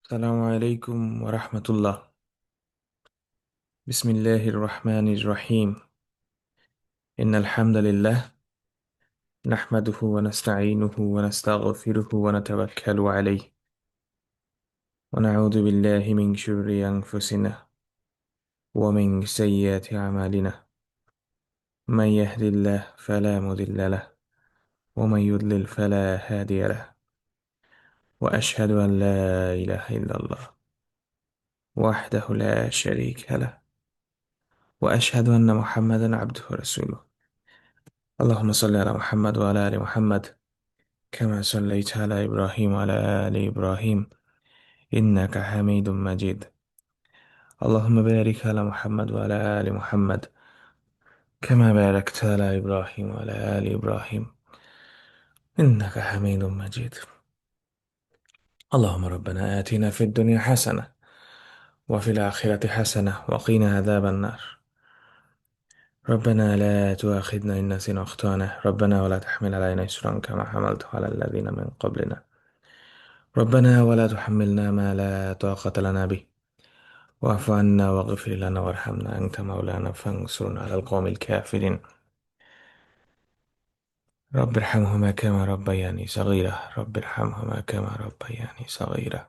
السلام عليكم ورحمة الله. بسم الله الرحمن الرحيم. إن الحمد لله نحمده ونستعينه ونستغفره ونتوكل عليه ونعوذ بالله من شرور أنفسنا ومن سيئات أعمالنا. من يهد الله فلا مضل له ومن يضلل فلا هادي له، وأشهد أن لا إله إلا الله وحده لا شريك له، وأشهد أن محمدا عبده ورسوله. اللهم صل على محمد وعلى آل محمد كما صليت على إبراهيم وعلى آل إبراهيم إنك حميد مجيد. اللهم بارك على محمد وعلى آل محمد كما باركت على إبراهيم وعلى آل إبراهيم إنك حميد مجيد. اللهم ربنا آتنا في الدنيا حسنة وفي الآخرة حسنة وقنا عذاب النار. ربنا لا تؤاخذنا إن نسينا أخطأنا، ربنا ولا تحمل علينا إصرا كما حملته على الذين من قبلنا، ربنا ولا تحملنا ما لا طاقة لنا به، واعف عنا واغفر لنا وارحمنا أنت مولانا فانصرنا على القوم الكافرين. رب ارحمهما كما ربياني صغيرة، رب ارحمهما كما ربياني صغيرة،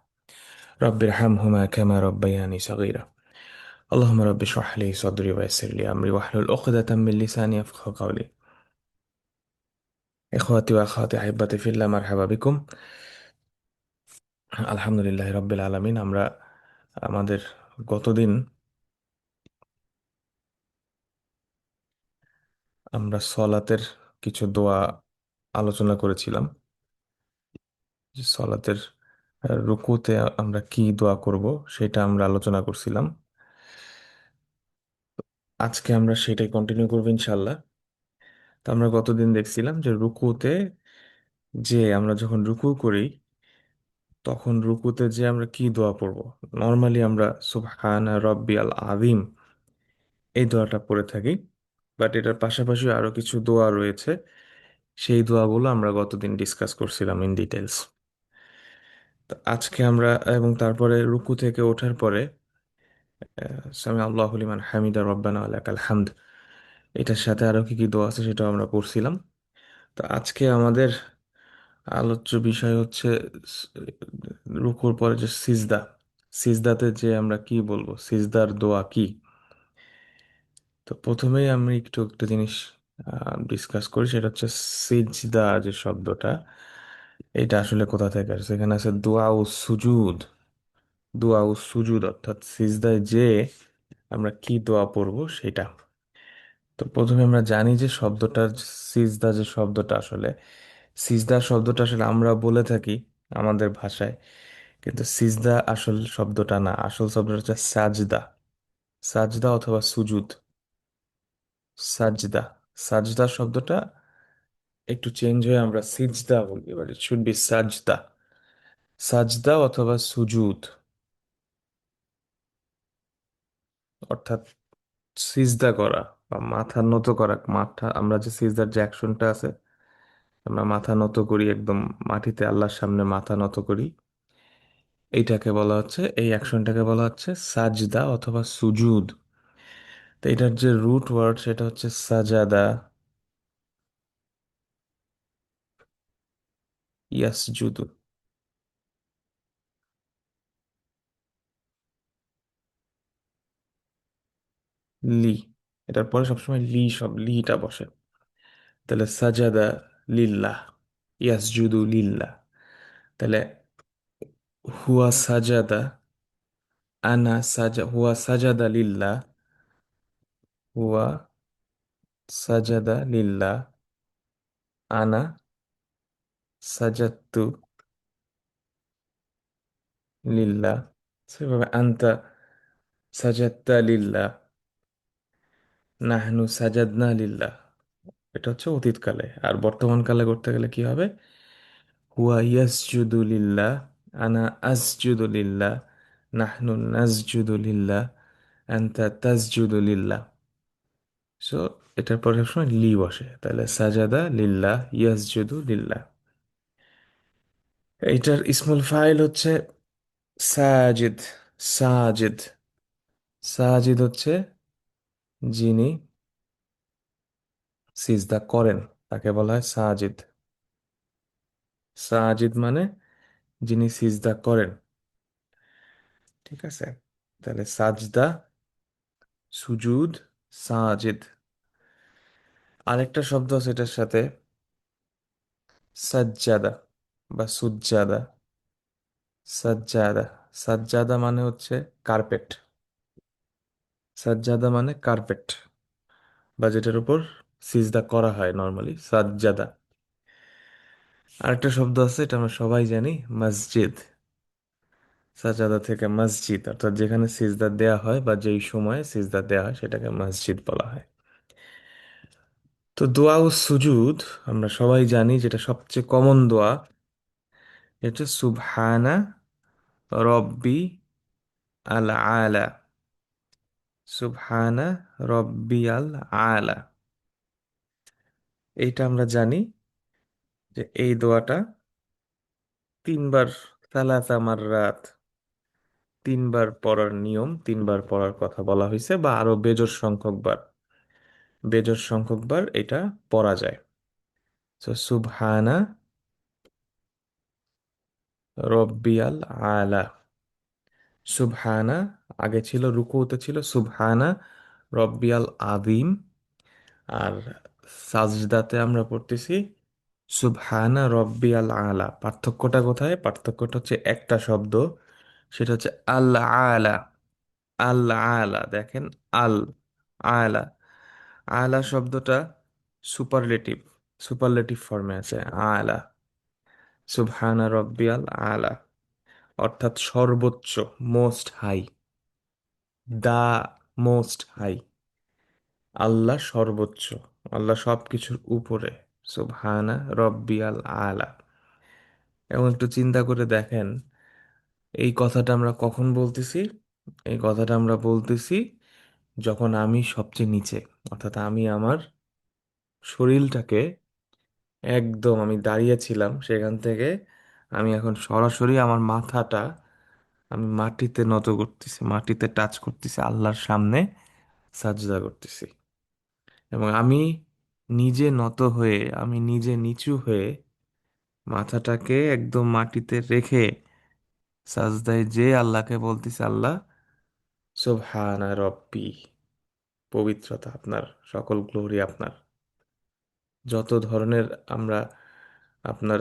رب ارحمهما كما ربياني صغيرة. اللهم رب اشرح لي صدري ويسر لي أمري واحلل عقدة من لساني يفقهوا قولي. إخواتي وأخواتي أحبتي في الله، مرحبا بكم. আলহামদুলিল্লাহ রব্বিল আলামিন। আমরা আমাদের গতদিন আমরা সলাতের কিছু দোয়া আলোচনা করেছিলাম, যে সলাতের রুকুতে আমরা কি দোয়া করব সেটা আমরা আলোচনা করছিলাম। আজকে আমরা সেটাই কন্টিনিউ করবো ইনশাল্লাহ। তো আমরা গতদিন দেখছিলাম যে রুকুতে, যে আমরা যখন রুকু করি তখন রুকুতে যে আমরা কি দোয়া পড়ব। নর্মালি আমরা সুবহানা রব্বিয়াল আযীম এই দোয়াটা পড়ে থাকি, বাট এটার পাশাপাশি আরো কিছু দোয়া রয়েছে। সেই দোয়াগুলো আমরা গতদিন ডিসকাস করছিলাম ইন ডিটেলস। তো আজকে আমরা, এবং তারপরে রুকু থেকে ওঠার পরে সামি আল্লাহু লিমান হামিদা রব্বানা ওয়ালাকাল হামদ, এটার সাথে আরো কি কি দোয়া আছে সেটাও আমরা পড়ছিলাম। তো আজকে আমাদের আলোচ্য বিষয় হচ্ছে স- রুকুর পরে যে সিজদা, সিজদাতে যে আমরা কি বলবো, সিজদার দোয়া কি। তো প্রথমেই আমি একটু একটা জিনিস ডিসকাস করি, সেটা হচ্ছে সিজদা যে শব্দটা, এটা আসলে কোথা থেকে আসছে। এখানে আছে দোয়া ও সুজুদ, দোয়া ও সুজুদ অর্থাৎ সিজদায় যে আমরা কি দোয়া পড়বো সেটা। তো প্রথমে আমরা জানি যে শব্দটা, সিজদা যে শব্দটা আসলে, সিজদা শব্দটা আসলে আমরা বলে থাকি আমাদের ভাষায়, কিন্তু সিজদা আসল শব্দটা না, আসল শব্দটা হচ্ছে সাজদা। সাজদা অথবা সুজুদ, সাজদা। সাজদা শব্দটা একটু চেঞ্জ হয়ে আমরা সিজদা বলি, এবার ইট শুড বি সাজদা। সাজদা অথবা সুজুদ অর্থাৎ সিজদা করা বা মাথা নত করা। মাথা, আমরা যে সিজদার যে অ্যাকশনটা আছে, আমরা মাথা নত করি, একদম মাটিতে আল্লাহর সামনে মাথা নত করি, এইটাকে বলা হচ্ছে, এই অ্যাকশনটাকে বলা হচ্ছে সাজদা অথবা সুজুদ। তো এটার যে রুট ওয়ার্ড সেটা হচ্ছে সাজাদা, ইয়াসজুদু, লি। এটার পরে সবসময় লি, সব লিটা বসে। তাহলে সাজাদা লিল্লাহ, ইয়াসজুদু লিল্লাহ। তাহলে হুয়া সাজাদা, হুয়া সাজাদা লিল্লাহ, হুয়া সাজাদা লিল্লাহ, আনা সাজাদতু লিল্লাহ। সেভাবে আনতা সাজাদতা লিল্লাহ, নাহনু সাজাদনা লিল্লাহ। এটা হচ্ছে অতীতকালে। আর বর্তমান কালে করতে গেলে কি হবে? হুয়া ইয়াসজুদু লিল্লাহ, আনা আসজুদু লিল্লাহ, নাহনু নাসজুদু লিল্লাহ, আনতা তাসজুদু লিল্লাহ। সো এটার পরে সবসময় লি বসে, তাহলে সাজাদা লিল্লাহ, ইয়াসজুদু লিল্লাহ। এইটার ইসমুল ফাইল হচ্ছে সাজিদ। সাজিদ। সাজিদ হচ্ছে যিনি সিজদা করেন, তাকে বলা হয় সাজিদ। সাজিদ মানে যিনি সিজদা করেন। ঠিক আছে, তাহলে সাজদা, সুজুদ, সাজিদ। আরেকটা শব্দ আছে এটার সাথে, সাজ্জাদা বা সুজ্জাদা। সাজ্জাদা। সাজ্জাদা মানে হচ্ছে কার্পেট। সাজ্জাদা মানে কার্পেট, বা যেটার উপর সিজদা করা হয় নর্মালি, সাজ্জাদা। আরেকটা শব্দ আছে, এটা আমরা সবাই জানি, মসজিদ। সাজ্জাদা থেকে মসজিদ, অর্থাৎ যেখানে সিজদা দেয়া হয় বা যেই সময়ে সিজদা দেয়া হয় সেটাকে মসজিদ বলা হয়। তো দোয়া ও সুজুদ আমরা সবাই জানি, যেটা সবচেয়ে কমন দোয়া, এটা সুবহানা রব্বি আল আলা। সুবহানা রব্বি আল আলা। এইটা আমরা জানি যে এই দোয়াটা তিনবার, সালাসা মাররাত, তিনবার পড়ার নিয়ম, তিনবার পড়ার কথা বলা হয়েছে, বা আরো বেজোড় সংখ্যক বার, বেজোড় সংখ্যক বার এটা পড়া যায়। তো সুবহানা রব্বিয়াল আলা। সুবহানা, আগে ছিল রুকুতে ছিল সুবহানা রব্বিয়াল আযীম, আর সাজদাতে আমরা পড়তেছি সুবহানা রব্বিয়াল আলা। পার্থক্যটা কোথায়? পার্থক্যটা হচ্ছে একটা শব্দ, সেটা হচ্ছে আল আলা। আল আলা, দেখেন, আল আলা। আলা শব্দটা সুপারলেটিভ, সুপারলেটিভ ফর্মে আছে আলা। সুবহানা রব্বিয়াল আলা, অর্থাৎ সর্বোচ্চ, most high, the most high. আল্লাহ সর্বোচ্চ, আল্লাহ সবকিছুর উপরে। সুবহানা রব্বিয়াল আলা। এবং একটু চিন্তা করে দেখেন, এই কথাটা আমরা কখন বলতেছি? এই কথাটা আমরা বলতেছি যখন আমি সবচেয়ে নিচে, অর্থাৎ আমি আমার শরীরটাকে একদম, আমি দাঁড়িয়েছিলাম সেখান থেকে আমি এখন সরাসরি আমার মাথাটা আমি মাটিতে নত করতেছি, মাটিতে টাচ করতেছি, আল্লাহর সামনে সাজদা করতেছি। এবং আমি নিজে নত হয়ে, আমি নিজে নিচু হয়ে মাথাটাকে একদম মাটিতে রেখে সাজদায় যে আল্লাহকে বলতেছি, আল্লাহ সুবহানা রব্বি, পবিত্রতা আপনার, সকল গ্লোরি আপনার। যত ধরনের আমরা আপনার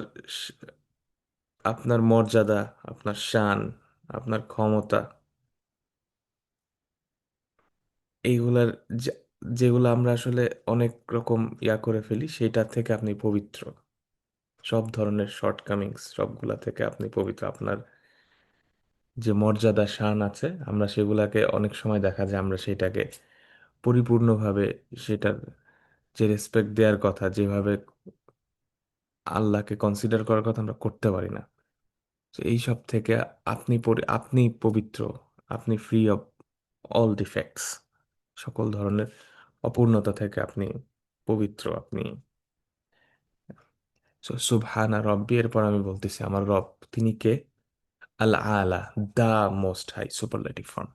আপনার মর্যাদা, আপনার শান, আপনার ক্ষমতা, এইগুলার যে- যেগুলো আমরা আসলে অনেক রকম করে ফেলি, সেটা থেকে আপনি পবিত্র। সব ধরনের শর্টকামিংস সবগুলা থেকে আপনি পবিত্র। আপনার যে মর্যাদা শান আছে, আমরা সেগুলাকে অনেক সময় দেখা যায় আমরা সেটাকে পরিপূর্ণভাবে, সেটার যে রেসপেক্ট দেওয়ার কথা, যেভাবে আল্লাহকে কনসিডার করার কথা, আমরা করতে পারি না। তো এই সব থেকে আপনি পবিত্র, আপনি ফ্রি অফ অল ডিফেক্টস, সকল ধরনের অপূর্ণতা থেকে আপনি পবিত্র আপনি। সুবহানা রব্বি, এরপর আমি বলতেছি আমার রব, তিনি কে? আল আলা, the most high, superlative form.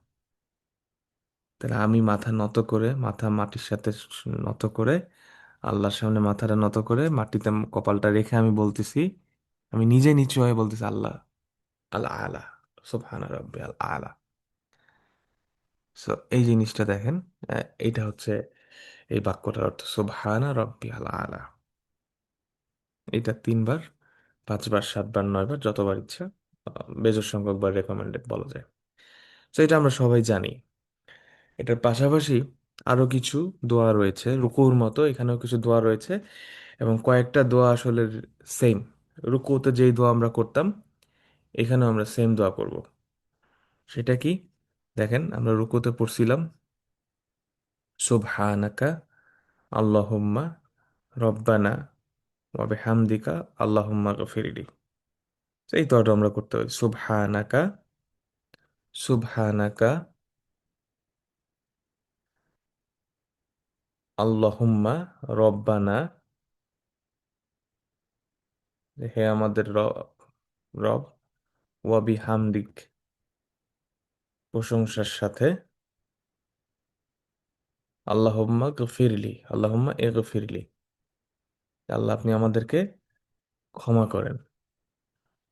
তাহলে আমি মাথা নত করে, মাথা মাটির সাথে নত করে, আল্লাহর সামনে মাথাটা নত করে মাটিতে কপালটা রেখে আমি বলতেছি, আমি নিজে নিচু হয়ে বলতেছি আল্লাহ আল আলা, সুবহানা রব্বি আল আলা। সো এই জিনিসটা দেখেন, এইটা হচ্ছে এই বাক্যটার অর্থ, সুবহানা রব্বি আল আলা। এটা তিনবার, পাঁচবার, সাতবার, নয়বার, যতবার ইচ্ছা, বেজোড় সংখ্যক বার রেকমেন্ডেড বলা যায়। তো এটা আমরা সবাই জানি। এটার পাশাপাশি আরো কিছু দোয়া রয়েছে, রুকুর মতো এখানেও কিছু দোয়া রয়েছে, এবং কয়েকটা দোয়া আসলে সেম। রুকুতে যেই দোয়া আমরা করতাম, এখানেও আমরা সেম দোয়া করব। সেটা কি? দেখেন, আমরা রুকুতে পড়ছিলাম সুবহানাকা আল্লাহুম্মা রব্বানা ওয়া বিহামদিকা আল্লাহুম্মা গফিরলি। এই দোয়াটা আমরা করতে পারি, সুবহানাকা, সুবহানাকা আল্লাহুম্মা রব্বানা, হে আমাদের রব, রব, ওয়া বিহামদিক, প্রশংসার সাথে আল্লাহুম্মা গফিরলি, আল্লাহুম্মা এগফিরলি, আল্লাহ আপনি আমাদেরকে ক্ষমা করেন।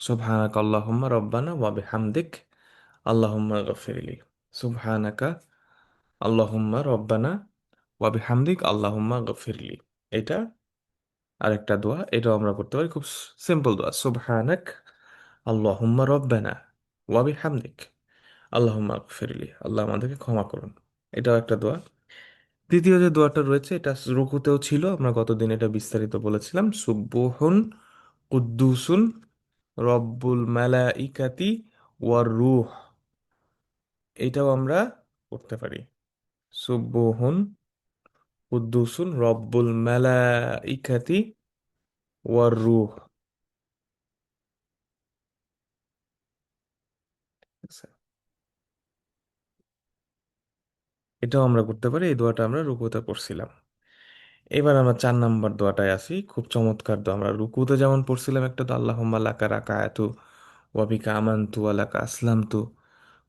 সুবহানাকা আল্লাহুম্মা রব্বানা ওয়া বিহামদিক আল্লাহুম্মা গফিরলি। সুবহানাকা আল্লাহুম্মা রব্বানা ওয়া বিহামদিক আল্লাহুম্মা গফিরলি। এটা আরেকটা দোয়া, এটাও আমরা করতে পারি, খুব সিম্পল দোয়া। সুবহানাক আল্লাহুম্মা রব্বানা ওয়া বিহামদিক আল্লাহুম্মা গফিরলি, আল্লাহ আমাদেরকে ক্ষমা করুন। এটাও একটা দোয়া। দ্বিতীয় যে দোয়াটা রয়েছে এটা রুকুতেও ছিল, আমরা গতদিন এটা বিস্তারিত বলেছিলাম। সুব্বুহুন কুদ্দুসুন রব্বুল মালাইকাতি ওয়ার রূহ, এটাও আমরা করতে পারি। সুব্বুহুন কুদ্দুসুন রব্বুল মালাইকাতি ওয়ার রূহ। আচ্ছা, এটাও আমরা করতে পারি, এই দোয়াটা আমরা রুকুতে পড়ছিলাম। এবার আমরা 4 নম্বর দোয়াটায় আসি, খুব চমৎকার দোয়া। আমরা রুকুতে যেমন পড়ছিলাম একটা, তো আল্লাহুম্মা লাকা রাকাআতু ওয়া বিকা আমানতু ওয়া লাকা আসলামতু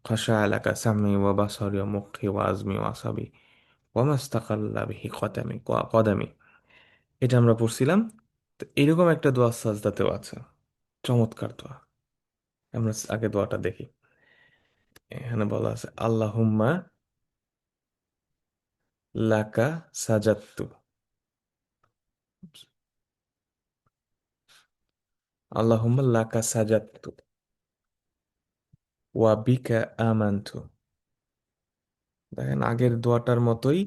খাশা লাকা সামি ওয়া বাসারি ওয়া মুখি ওয়া আজমি ওয়া আসাবি ওয়া মাস্তাকাল্লা বিহি কদামি, এটা আমরা পড়ছিলাম। তো এরকম একটা দোয়া সাজদাতেও আছে, চমৎকার দোয়া। আমরা আগে দোয়াটা দেখি। এখানে বলা আছে আল্লাহুম্মা লাকা সাজাত্তু, আল্লাহুম্মা লাকা সাজাত্তু ওয়া বিকা আমানতু। দেখেন আগের দোয়াটার মতোই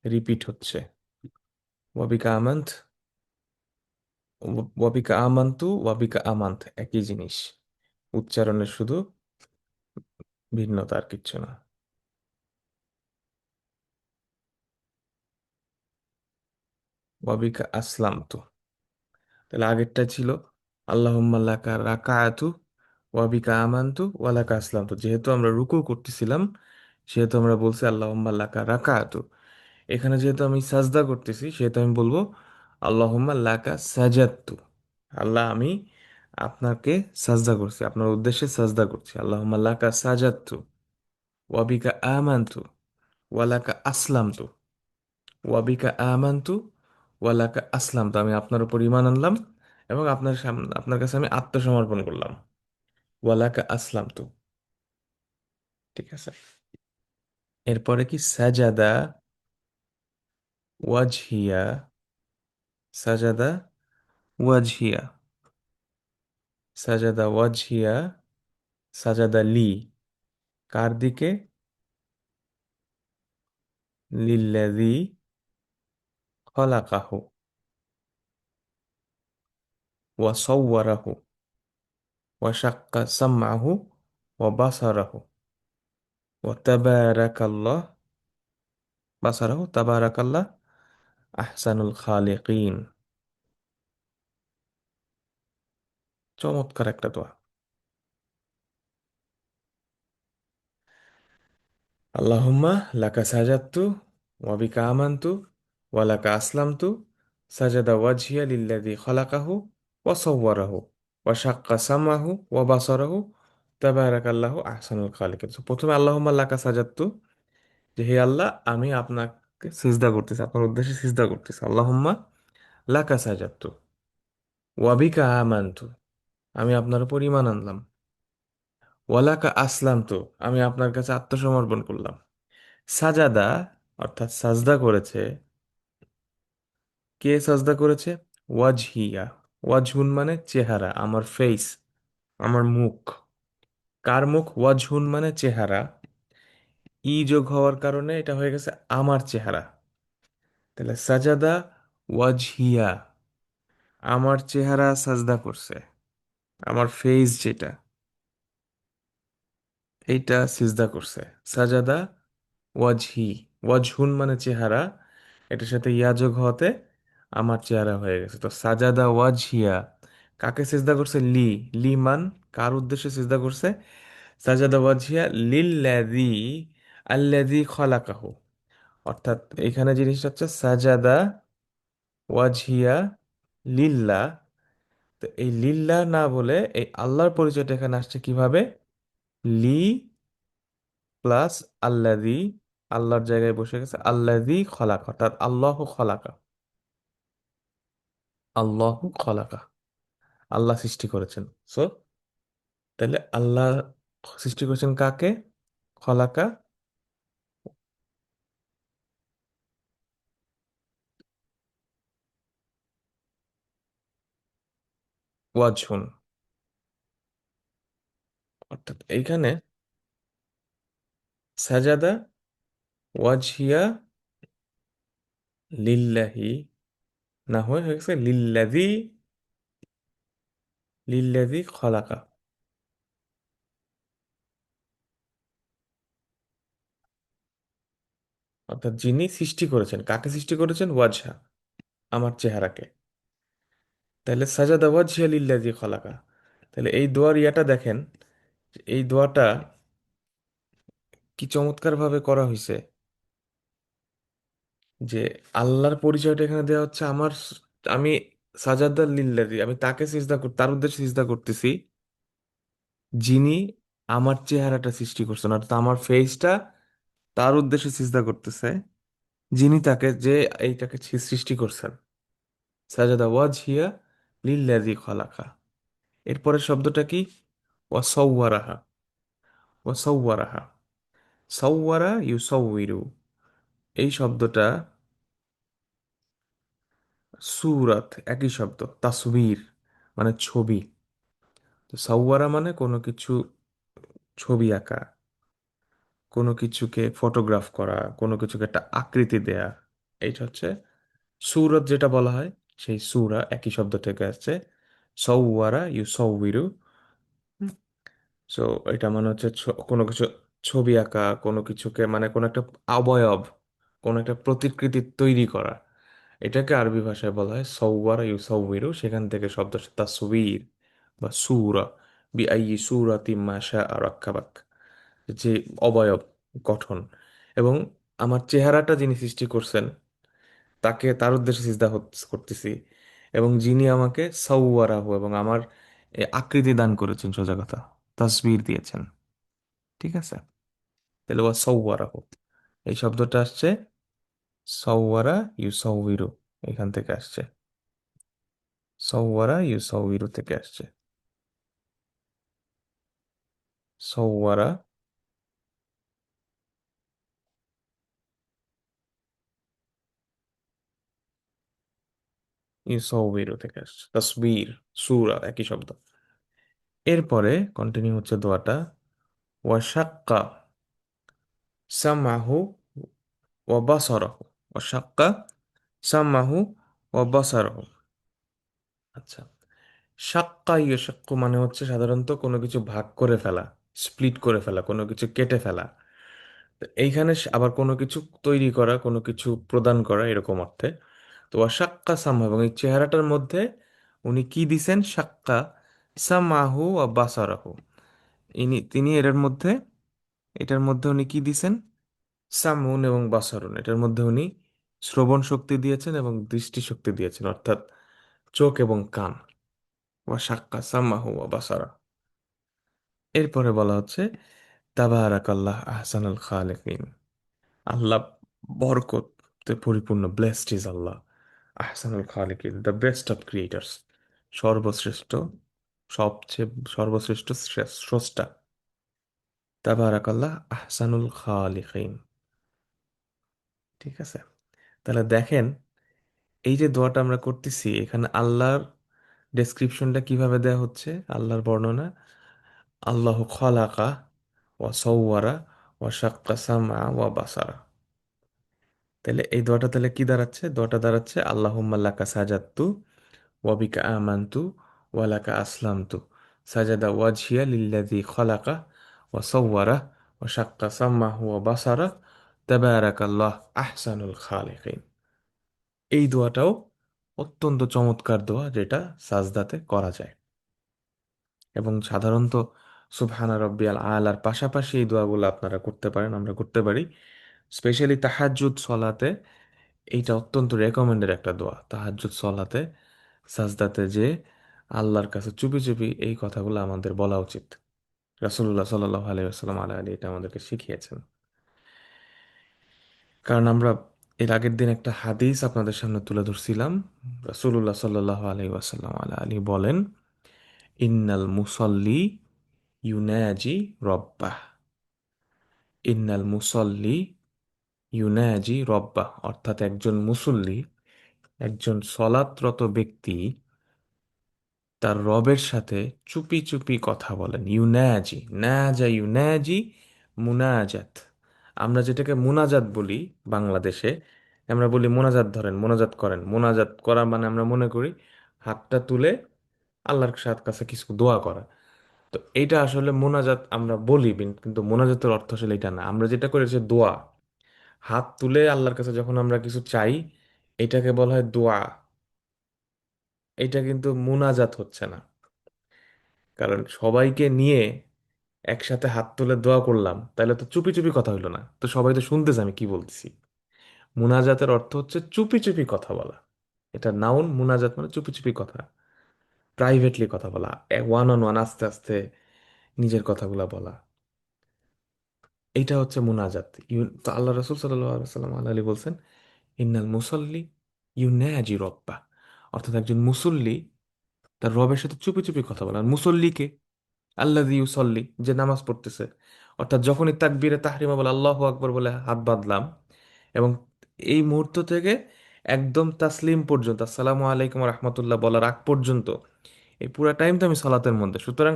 রিপিট হচ্ছে। ওয়াবিকা আমান্ত, ওয়াবিকা আমান্তু ওয়াবিকা আমান্ত, একই জিনিস, উচ্চারণের শুধু ভিন্নতা, আর কিচ্ছু না। ওয়াবিকা আসলাম তো, তাহলে আগেরটা ছিল আল্লাহুম্মা লাকা রাকাআতু ওয়াবিকা আমান্তু ওয়ালাকা আসলাম তো, যেহেতু আমরা রুকু করতেছিলাম সেহেতু আমরা বলছি আল্লাহুম্মা লাকা রাকাআতু। এখানে যেহেতু আমি সাজদা করতেছি সেহেতু আমি বলবো আল্লাহুম্মা লাকা সাজাত্তু, আল্লাহ আমি আপনাকে সাজদা করছি, আপনার উদ্দেশ্যে সাজদা করছি। আল্লাহুম্মা লাকা সাজাত্তু ওয়াবিকা আমানতু ওয়ালাকা আসলামতু, ওয়াবিকা আমানতু ওয়ালাকা আসলামতু, আমি আপনার উপর ঈমান আনলাম এবং আপনার সামনে, আপনার কাছে আমি আত্মসমর্পণ করলাম। ওয়ালাকা আসলামতু, ঠিক আছে। এরপরে কি সাজাদা ওয়াজহিয়া, সাজাদা ওয়াজহিয়া, সাজাদা ওয়াজহিয়া, সাজাদা লি, কার দিকে? লিল্লাযী খলাকাহু ওয়া সাওয়ারাহু ওয়া শাক্কা সামআহু ওয়া বাসারাহু ওয়া তাবারাকাল্লাহ, বাসারাহু তাবারাকাল্লাহ আহসানুল খালিকিন। চমৎকার একটা দোয়া। আল্লাহুম্মা লাকা সাজাদতু ওয়া বিকা আমানতু ওয়া লাকা আসলামতু সাজাদা ওয়াজহিয়া লিল্লাযী খালাকাহু ওয়া সাওয়ারাহু ওয়া শাক্কা সামআহু ওয়া বাসারাহু তাবারাকাল্লাহু আহসানুল খালিকিন। So, প্রথমে আল্লাহুম্মা লাকা সাজাদতু, যে হে আল্লাহ আমি আপনাকে সিজদা করতেছি, আপনার উদ্দেশ্যে সিজদা করতেছি। আল্লাহুম্মা লাকা সাজাদতু ওয়া বিকা আমানতু, আমি আপনার উপর ঈমান আনলাম। ওয়ালাকা আসলামতু, আমি আপনার কাছে আত্মসমর্পণ করলাম। সাজাদা অর্থাৎ সাজদা করেছে, কে সাজদা করেছে? ওয়াজহিয়া, ওয়াজহুন মানে চেহারা, আমার ফেস, আমার মুখ। কার মুখ? ওয়াজহুন মানে চেহারা, ই যোগ হওয়ার কারণে এটা হয়ে গেছে আমার চেহারা। তাহলে সাজাদা ওয়াজহিয়া, আমার চেহারা সাজদা করছে, আমার ফেস যেটা, এইটা সিজদা করছে। সাজাদা ওয়াজহি, ওয়াজহুন মানে চেহারা, এটার সাথে ইয়া যোগ হতে আমার চেহারা হয়ে গেছে। তো সাজাদা ওয়াজহিয়া, কাকে সিজদা করছে? লি, লি মান কার উদ্দেশ্যে সিজদা করছে? সাজাদা ওয়াজহিয়া লিল্লাযী, আল্লাযী খলাকাহু, অর্থাৎ এখানে জিনিসটা হচ্ছে সাজাদা ওয়াজহিয়া লিল্লাহ। তো এই লিল্লাহ না বলে এই আল্লাহর পরিচয়টা এখানে আসছে কিভাবে? লি প্লাস আল্লাযী, আল্লাহর জায়গায় বসে গেছে আল্লাযী খলাকা, অর্থাৎ আল্লাহু খলাকা, আল্লাহু খলাকা, আল্লাহ সৃষ্টি করেছেন। সো তাহলে আল্লাহ সৃষ্টি করেছেন কাকে? খলাকা ওয়াজহুন, অর্থাৎ এইখানে সাজাদা ওয়াজহিয়া লিল্লাহি, না হয়ে গেছে লিল্লাযী, লিল্লাযী খলাকা, অর্থাৎ যিনি সৃষ্টি করেছেন, কাকে সৃষ্টি করেছেন? ওয়াজহা, আমার চেহারাকে। তাহলে সাজাদা ওয়াজহিয়া লিল্লাযী খলাকা। তাহলে এই দোয়ার ইয়াটা দেখেন, এই দোয়াটা কি চমৎকার ভাবে করা হয়েছে, যে আল্লাহর পরিচয়টা এখানে দেওয়া হচ্ছে আমার, আমি সাজাদা লিল্লাযী, আমি তাকে সিজদা তার উদ্দেশ্যে সিজদা করতেছি, যিনি আমার চেহারাটা সৃষ্টি করছেন, অর্থাৎ আমার ফেসটা তার উদ্দেশ্যে সিজদা করতেছে, যিনি তাকে, যে এইটাকে সৃষ্টি করছেন। সাজাদা ওয়াজহিয়া লিল্লাযী খলাকা। এরপরের শব্দটা কি? ওয়াসাওয়ারাহা, ওয়াসাওয়ারাহা, সাওয়ারা ইউসাউবিরু, এই শব্দটা সুরাত, একই শব্দ, তাসবির মানে ছবি। তো সাওয়ারা মানে কোনো কিছু ছবি আঁকা, কোনো কিছুকে ফটোগ্রাফ করা, কোনো কিছুকে একটা আকৃতি দেয়া, এইটা হচ্ছে সুরত যেটা বলা হয়। সেই সুরা একই শব্দ থেকে আসছে, সৌওয়ারা ইউসাউবিরু। সো এটা মানে হচ্ছে কোনো কিছু ছবি আঁকা, কোনো কিছুকে মানে কোনো একটা অবয়ব, কোনো একটা প্রতিকৃতি তৈরি করা, এটাকে আরবি ভাষায় বলা হয় সৌওয়ারা ইউসাউবিরু। সেখান থেকে শব্দ তাসবির বা সুরা, বি আই সুরাতি মাশা আর রাক্কাবাক, যে অবয়ব, গঠন। এবং আমার চেহারাটা যিনি সৃষ্টি করছেন, তাকে, তার উদ্দেশ্যে সিজদা করতেছি, এবং যিনি আমাকে সাওয়ারাহু, এবং আমার আকৃতি দান করেছেন, সোজা কথা তাসবির দিয়েছেন। ঠিক আছে? তাহলে ওয়া সাওয়ারাহু, এই শব্দটা আসছে সাওয়ারা ইউসাউবিরু, এখান থেকে আসছে, সাওয়ারা ইউসাউবিরু থেকে আসছে, সাওয়ারা ইউসাউবিরু থেকে আসছে, তাসবির সূরা একই শব্দ। এরপরে কন্টিনিউ হচ্ছে দোয়াটা, ওয়াশাক্কা সামাহু ওয়া বাসারাহু, ওয়াশাক্কা সামাহু ওয়া বাসারাহু। আচ্ছা, শাক্কা ইয়াশাক্কু মানে হচ্ছে সাধারণত কোনো কিছু ভাগ করে ফেলা, স্প্লিট করে ফেলা, কোনো কিছু কেটে ফেলা। তো এইখানে আবার কোনো কিছু তৈরি করা, কোনো কিছু প্রদান করা, এরকম অর্থে। তো শাক্কা সামহু, এবং এই চেহারাটার মধ্যে উনি কি দিছেন? শাক্কা সামাহু ওয়া বাসারাহু, তিনি এটার মধ্যে উনি কি দিছেন? সামুন এবং বাসারুন, এটার মধ্যে উনি শ্রবণ শক্তি দিয়েছেন এবং দৃষ্টি শক্তি দিয়েছেন, অর্থাৎ চোখ এবং কান। ওয়া শাক্কা সামাহু ওয়া বাসারা। এরপরে বলা হচ্ছে তাবারাকাল্লাহ আহসানুল খালিকিন, আল্লাহ বরকতে পরিপূর্ণ, ব্লেসড ইজ আল্লাহ, আহসানুল খালিকিন দ্য বেস্ট অফ ক্রিয়েটার্স, সর্বশ্রেষ্ঠ, সবচেয়ে সর্বশ্রেষ্ঠ স্রষ্টা। তাবারাকাল্লাহ আহসানুল খালিকিন। ঠিক আছে? তাহলে দেখেন, এই যে দোয়াটা আমরা করতেছি, এখানে আল্লাহর ডেসক্রিপশনটা কিভাবে দেয়া হচ্ছে, আল্লাহর বর্ণনা, আল্লাহ খালাকা ওয়া সাওয়ারা ওয়া শাক্কা সামআ ওয়া বাসারা। তাহলে এই দোয়াটা তাহলে কি দাঁড়াচ্ছে? দোয়াটা দাঁড়াচ্ছে আল্লাহুম্মা লাকা সাজাদতু ওয়া বিকা আমানতু ওয়া লাকা আসলামতু, সাজাদা ওয়াজহিয়া লিল্লাযী খালাকা ওয়া সাওয়ারা ওয়া শাক্কা সামআহু ওয়া বাসারা, তাবারাকাল্লাহ আহসানুল খালিকিন। এই দোয়াটাও অত্যন্ত চমৎকার দোয়া, যেটা সাজদাতে করা যায়। এবং সাধারণত সুবহানা রব্বিয়াল আলার পাশাপাশি এই দোয়াগুলো আপনারা করতে পারেন, আমরা করতে পারি। স্পেশালি তাহাজ্জুদ সলাতে এইটা অত্যন্ত রেকমেন্ডেড একটা দোয়া। তাহাজ্জুদ সলাতে সাজদাতে যে আল্লাহর কাছে চুপি চুপি এই কথাগুলো আমাদের বলা উচিত। রাসূলুল্লাহ সাল্লাল্লাহু আলাইহি ওয়াসাল্লাম এটা আমাদেরকে শিখিয়েছেন। কারণ আমরা এর আগের দিন একটা হাদিস আপনাদের সামনে তুলে ধরছিলাম। রাসূলুল্লাহ সাল্লাল্লাহু আলাইহি ওয়াসাল্লাম বলেন, ইন্নাল মুসল্লি ইউনাজি রব্বাহ, ইন্নাল মুসল্লি ইউনাজি রব্বাহ, অর্থাৎ একজন মুসল্লি, একজন সলাতরত ব্যক্তি তার রবের সাথে চুপি চুপি কথা বলেন। ইউনাজি, নাজা ইউনাজি, মুনাজাত। আমরা যেটাকে মুনাজাত বলি বাংলাদেশে, আমরা বলি মোনাজাত ধরেন, মোনাজাত করেন। মোনাজাত করা মানে আমরা মনে করি হাতটা তুলে আল্লাহর কাছে কিছু দোয়া করা। তো এইটা আসলে মোনাজাত আমরা বলি, কিন্তু মোনাজাতের অর্থ আসলে এটা না। আমরা যেটা করি হচ্ছে দোয়া। হাত তুলে আল্লাহর কাছে যখন আমরা কিছু চাই, এটাকে বলা হয় দোয়া। এটা কিন্তু মুনাজাত হচ্ছে না। কারণ সবাইকে নিয়ে একসাথে হাত তুলে দোয়া করলাম, তাহলে তো চুপি চুপি কথা হইলো না, তো সবাই তো শুনতেছে আমি কি বলতেছি। মুনাজাতের অর্থ হচ্ছে চুপি চুপি কথা বলা। এটা নাউন, মুনাজাত মানে চুপি চুপি কথা, প্রাইভেটলি কথা বলা, ওয়ান অন ওয়ান, আস্তে আস্তে নিজের কথাগুলা বলা। এইটা হচ্ছে মুনাজাত। তো আল্লাহ রসুল সাল্লাম আলী বলছেন, ইন্নাল মুসল্লি ইউনাজি রব্বা, অর্থাৎ একজন মুসল্লি তার রবের সাথে চুপি চুপি কথা বলে। আর মুসল্লিকে আল্লাযী ইউসাল্লি, যে নামাজ পড়তেছে। অর্থাৎ যখনই তাকবীরে তাহরিমা বলে আল্লাহু আকবার বলে হাত বাঁধলাম, এবং এই মুহূর্ত থেকে একদম তাসলিম পর্যন্ত, আসসালামু আলাইকুম রহমতুল্লাহ বলার আগ পর্যন্ত, এই পুরো টাইম তো আমি সালাতের মধ্যে। সুতরাং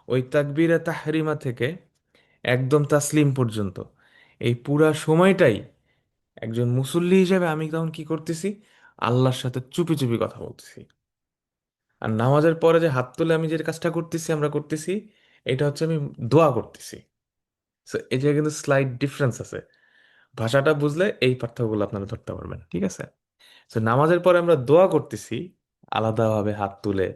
ওই তাকবীরে তাহরিমা থেকে একদম তাসলিম পর্যন্ত এই পুরা সময়টাই একজন মুসল্লি হিসেবে আমি তখন কি করতেছি? আল্লাহর সাথে চুপি চুপি কথা বলতেছি। আর নামাজের পরে যে হাত তুলে আমি যে কাজটা করতেছি, আমরা করতেছি, এটা হচ্ছে আমি দোয়া করতেছি। সো এই যে কিন্তু স্লাইড ডিফারেন্স আছে। ভাষাটা বুঝলে এই পার্থক্যগুলো আপনারা ধরতে পারবেন, ঠিক আছে? তো নামাজের পরে আমরা দোয়া করতেছি আলাদাভাবে হাত তুলে,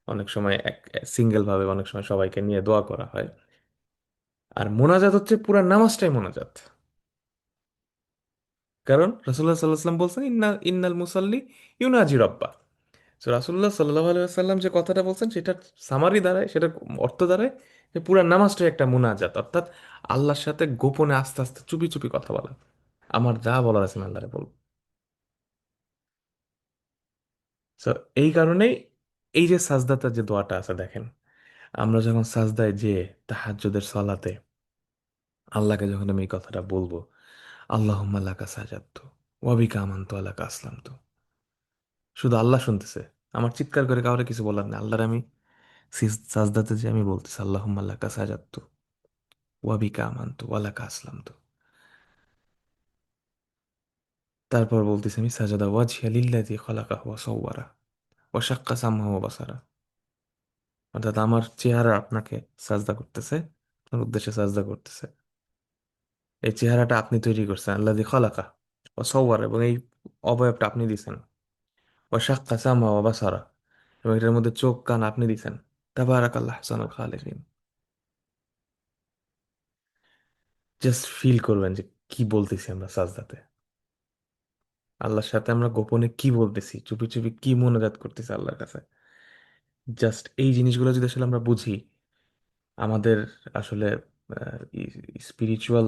অনেক সময় এক সিঙ্গেল ভাবে, অনেক সময় সবাইকে নিয়ে দোয়া করা হয়। আর মোনাজাত হচ্ছে পুরা নামাজটাই মোনাজাত। কারণ রাসূলুল্লাহ সাল্লাল্লাহু আলাইহি ওয়াসাল্লাম বলছেন, ইন্নাল মুসাল্লি ইউনাজি রব্বা। তো রাসূলুল্লাহ সাল্লাল্লাহু আলাইহি ওয়াসাল্লাম যে কথাটা বলছেন, সেটার সামারি দাঁড়ায়, সেটার অর্থ দাঁড়ায় যে পুরা নামাজটাই একটা মুনাজাত, অর্থাৎ আল্লাহর সাথে গোপনে আস্তে আস্তে চুপি চুপি কথা বলা। আমার যা বলার আছে আমি আল্লাহরে বলবো। তো এই কারণেই এই যে সাজদাতে যে দোয়াটা আছে দেখেন, আমরা যখন সাজদায় যে তাহাজ্জুদের সালাতে আল্লাহকে যখন আমি এই কথাটা বলবো, আল্লাহুম্মা লাকা সাজাদতু ওয়া বিকা আমানতু ওয়া লাকা আসলামতু, শুধু আল্লাহ শুনতেছে, আমার চিৎকার করে কাউরে কিছু বলার নেই। আল্লাহর আমি সাজদাতে যে আমি বলতেছি, আল্লাহুম্মা লাকা সাজাদতু ওয়া বিকা আমানতু ওয়া লাকা আসলামতু, তারপর বলতেছি আমি সাজাদা ওয়াজহিয়া লিল্লাযী খালাকাহু ওয়া সাওয়ারা ওয়া শাক্কা সামআহু ওয়া বাসারা, অর্থাৎ আমার চেহারা আপনাকে সাজদা করতেছে, আপনার উদ্দেশ্যে সাজদা করতেছে। এই চেহারাটা আপনি তৈরি করছেন, আল্লাযী খালাকা ও সওয়ার, এবং এই অবয়বটা আপনি দিছেন। ও শাক্কা সামা ও বাসারা, এবং এটার মধ্যে চোখ কান আপনি দিছেন। তাবারাকাল্লাহ আহসানুল খালিকিন। জাস্ট ফিল করবেন যে কি বলতেছি আমরা সাজদাতে, আল্লাহর সাথে আমরা গোপনে কি বলতেছি, চুপি চুপি কি মোনাজাত করতেছি আল্লাহর কাছে। জাস্ট এই জিনিসগুলো যদি আসলে আমরা বুঝি, আমাদের আসলে স্পিরিচুয়াল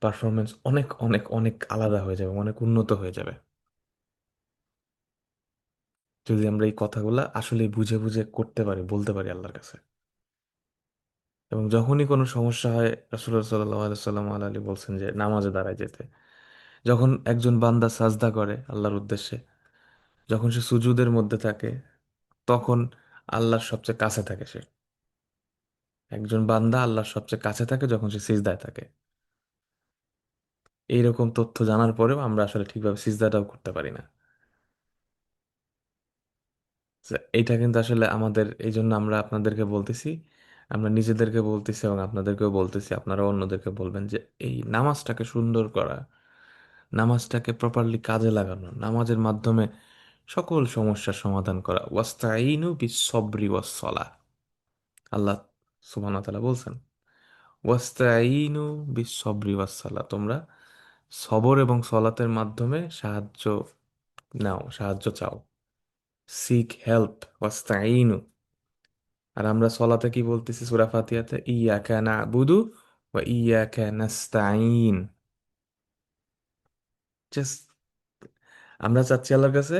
পারফরমেন্স অনেক অনেক অনেক আলাদা হয়ে যাবে, অনেক উন্নত হয়ে যাবে, যদি আমরা এই কথাগুলা আসলে বুঝে বুঝে করতে পারি, বলতে পারি আল্লাহর কাছে। এবং যখনই কোনো সমস্যা হয়, রাসূলুল্লাহ সাল্লাল্লাহু আলাইহি সাল্লাম আলী বলছেন যে নামাজে দাঁড়ায় যেতে। যখন একজন বান্দা সাজদা করে আল্লাহর উদ্দেশ্যে, যখন সে সুজুদের মধ্যে থাকে, তখন আল্লাহর সবচেয়ে কাছে থাকে সে। একজন বান্দা আল্লাহর সবচেয়ে কাছে থাকে যখন সে সিজদায় থাকে। এইরকম তথ্য জানার পরেও আমরা আসলে ঠিকভাবে সিজদাটাও করতে পারি না। তো এইটা কিন্তু আসলে আমাদের, এই জন্য আমরা আপনাদেরকে বলতেছি, আমরা নিজেদেরকে বলতেছি এবং আপনাদেরকেও বলতেছি, আপনারা অন্যদেরকে বলবেন যে এই নামাজটাকে সুন্দর করা, নামাজটাকে প্রপারলি কাজে লাগানো, নামাজের মাধ্যমে সকল সমস্যার সমাধান করা। ওয়াস্তাইনু বিস-সবরি ওয়াস-সালাহ, আল্লাহ সুবহানাহু ওয়া তাআলা বলছেন, ওয়াস্তাইনু বিস-সবরি ওয়াস-সালাহ, তোমরা সবর এবং সলাতের মাধ্যমে সাহায্য নাও, সাহায্য চাও। সিক হেল্প, ওয়াস্তাইনু, আর আমরা সলাতে কি বলতেছি সূরা ফাতিহাতে? ইয়াকা না'বুদু ওয়া ইয়াকা নাস্তাঈন। জাস্ট আমরা চাচ্ছি আল্লাহর কাছে